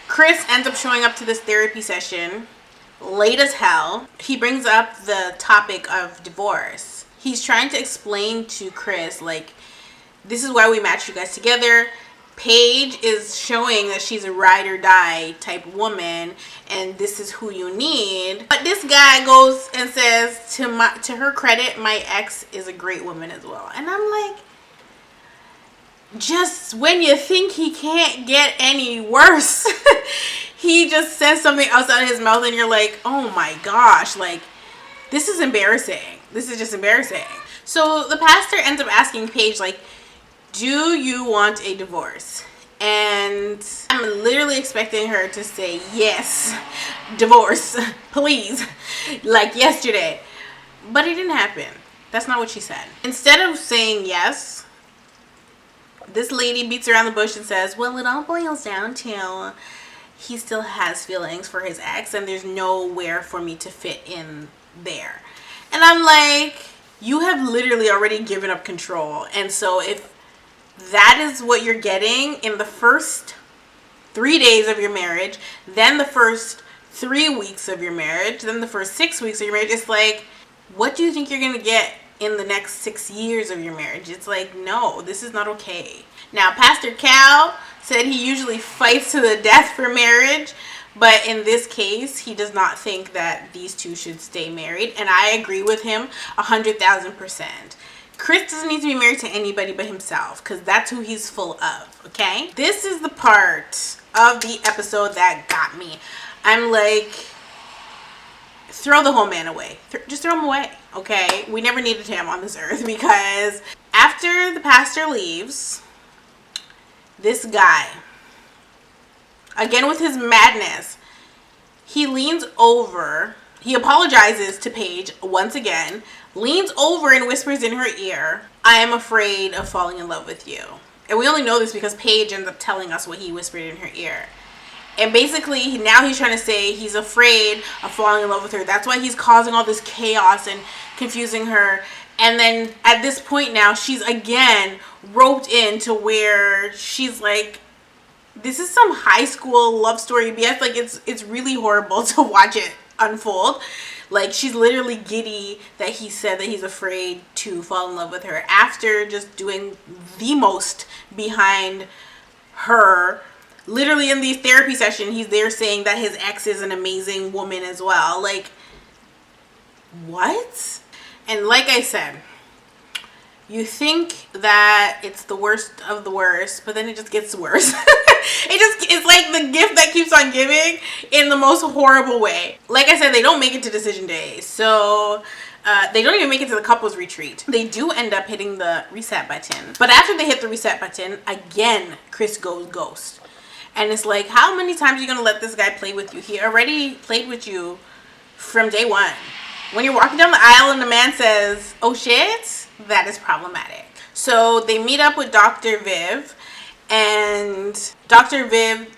Chris ends up showing up to this therapy session late as hell. He brings up the topic of divorce. He's trying to explain to Chris, like, this is why we matched you guys together. Paige is showing that she's a ride or die type woman, and this is who you need. But this guy goes and says, to her credit, my ex is a great woman as well. And I'm like, just when you think he can't get any worse, he just says something else out of his mouth, and you're like, oh my gosh, like, this is embarrassing. This is just embarrassing. So the pastor ends up asking Paige, like, do you want a divorce? And I'm literally expecting her to say, yes, divorce, please, like yesterday. But it didn't happen. That's not what she said. Instead of saying yes, this lady beats around the bush and says, well, it all boils down to he still has feelings for his ex, and there's nowhere for me to fit in there. And I'm like, you have literally already given up control. And so if that is what you're getting in the first 3 days of your marriage, then the first 3 weeks of your marriage, then the first 6 weeks of your marriage, it's like, what do you think you're going to get in the next 6 years of your marriage? It's like, no, this is not okay. Now, Pastor Cal said he usually fights to the death for marriage, but in this case, he does not think that these two should stay married, and I agree with him 100,000%. Chris doesn't need to be married to anybody but himself, because that's who he's full of, okay? This is the part of the episode that got me. I'm like, throw the whole man away. Just throw him away, okay? We never needed him on this earth, because after the pastor leaves, this guy, again with his madness, he leans over, he apologizes to Paige once again, leans over and whispers in her ear, I am afraid of falling in love with you. And we only know this because Paige ends up telling us what he whispered in her ear. And basically, now he's trying to say he's afraid of falling in love with her. That's why he's causing all this chaos and confusing her. And then at this point now, she's again roped into where she's like, this is some high school love story BS. Like, it's really horrible to watch it unfold. Like, she's literally giddy that he said that he's afraid to fall in love with her after just doing the most behind her. Literally in the therapy session, he's there saying that his ex is an amazing woman as well. Like, what? And like I said, you think that it's the worst of the worst, but then it just gets worse. It's like the gift that keeps on giving in the most horrible way. Like I said, they don't make it to decision day. So they don't even make it to the couples retreat. They do end up hitting the reset button. But after they hit the reset button, again, Chris goes ghost. And it's like, how many times are you going to let this guy play with you? He already played with you from day one. When you're walking down the aisle and the man says, oh shit, that is problematic. So they meet up with Dr. Viv. And Dr. Viv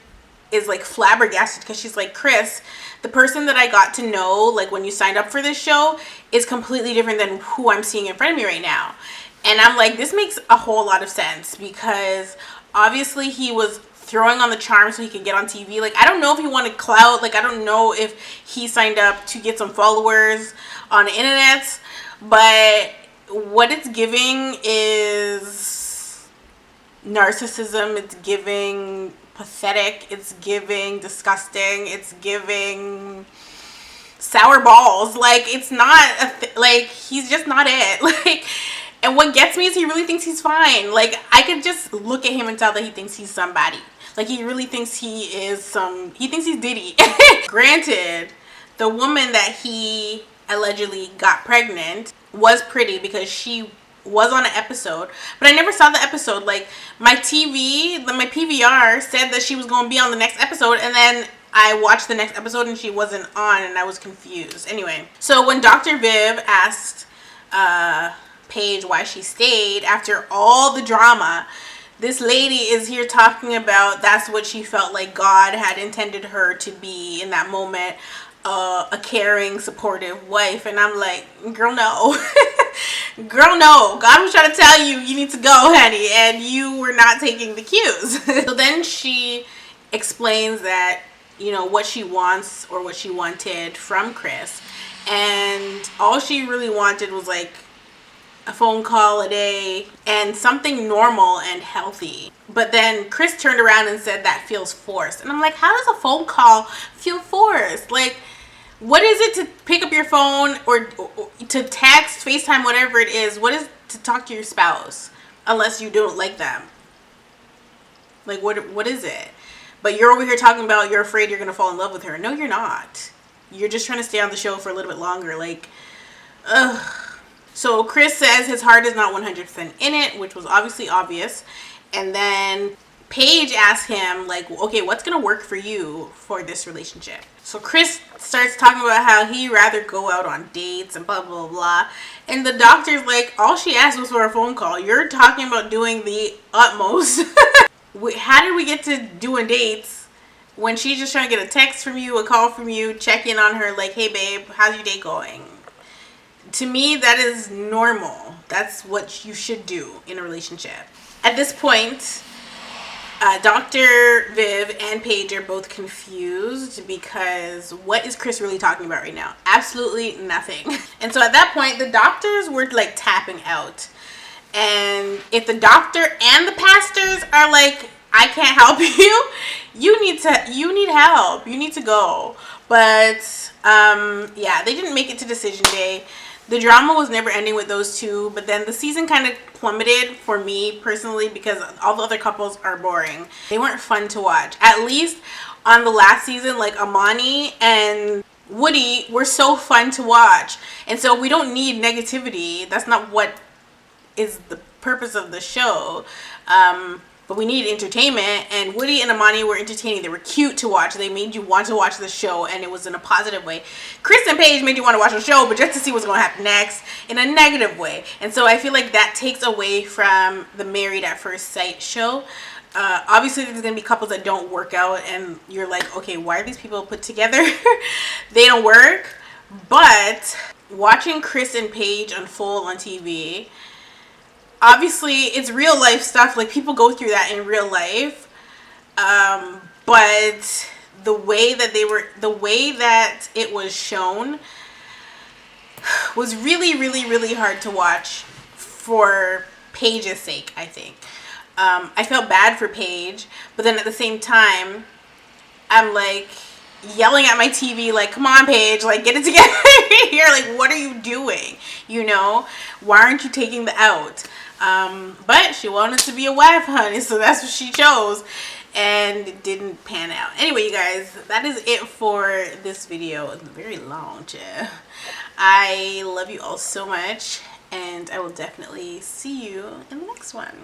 is like flabbergasted because she's like, Chris, the person that I got to know, like when you signed up for this show, is completely different than who I'm seeing in front of me right now. And I'm like, this makes a whole lot of sense because obviously he was throwing on the charm so he could get on TV. Like, I don't know if he wanted clout. Like, I don't know if he signed up to get some followers on the internet. But what it's giving is narcissism. It's giving pathetic. It's giving disgusting. It's giving sour balls. Like, it's not like, he's just not it. Like, and what gets me is he really thinks he's fine. Like, I could just look at him and tell that he thinks he's somebody. Like, he really thinks he is he thinks he's Diddy. Granted, the woman that he allegedly got pregnant was pretty because she was on an episode, but I never saw the episode. Like, my PVR said that she was going to be on the next episode, and then I watched the next episode and she wasn't on, and I was confused. Anyway, so when Dr. Viv asked Paige why she stayed after all the drama, this lady is here talking about that's what she felt like God had intended her to be in that moment, a caring, supportive wife. And I'm like, girl, no. Girl, no. God was trying to tell you, you need to go, honey, and you were not taking the cues. So then she explains that, you know, what she wants or what she wanted from Chris, and all she really wanted was like a phone call a day and something normal and healthy. But then Chris turned around and said that feels forced. And I'm like, how does a phone call feel forced? Like, what is it to pick up your phone or to text, FaceTime, whatever it is? What is to talk to your spouse unless you don't like them? Like, what is it? But you're over here talking about you're afraid you're going to fall in love with her. No, you're not. You're just trying to stay on the show for a little bit longer. Like, ugh. So Chris says his heart is not 100% in it, which was obviously obvious. And then Paige asks him, like, okay, what's going to work for you for this relationship? So Chris starts talking about how he'd rather go out on dates and blah, blah, blah. And the doctor's like, all she asked was for a phone call. You're talking about doing the utmost. How did we get to doing dates when she's just trying to get a text from you, a call from you, check in on her, like, hey, babe, how's your day going? To me, that is normal. That's what you should do in a relationship. At this point, Dr. Viv and Paige are both confused because what is Chris really talking about right now? Absolutely nothing. And so at that point, the doctors were like tapping out. And if the doctor and the pastors are like, I can't help you, you need help. You need to go. But yeah, they didn't make it to decision day. The drama was never ending with those two, but then the season kind of plummeted for me personally because all the other couples are boring. They weren't fun to watch. At least on the last season, like Amani and Woody were so fun to watch. And so we don't need negativity. That's not what is the purpose of the show. but we needed entertainment, and Woody and Amani were entertaining. They were cute to watch. They made you want to watch the show, and it was in a positive way. Chris and Paige made you want to watch the show, but just to see what's going to happen next in a negative way. And so I feel like that takes away from the Married at First Sight show. Obviously there's gonna be couples that don't work out, and you're like, okay, why are these people put together? They don't work. But watching Chris and Paige unfold on TV, obviously it's real life stuff. Like, people go through that in real life. But the way that it was shown was really, really, really hard to watch for Paige's sake, I think. I felt bad for Paige, but then at the same time, I'm like yelling at my TV, like, come on, Paige, like, get it together here. Like, what are you doing? You know, why aren't you taking the out? But she wanted to be a wife, honey, so that's what she chose, and it didn't pan out. Anyway, you guys, that is it for this video. It's very long, chill. I love you all so much, and I will definitely see you in the next one.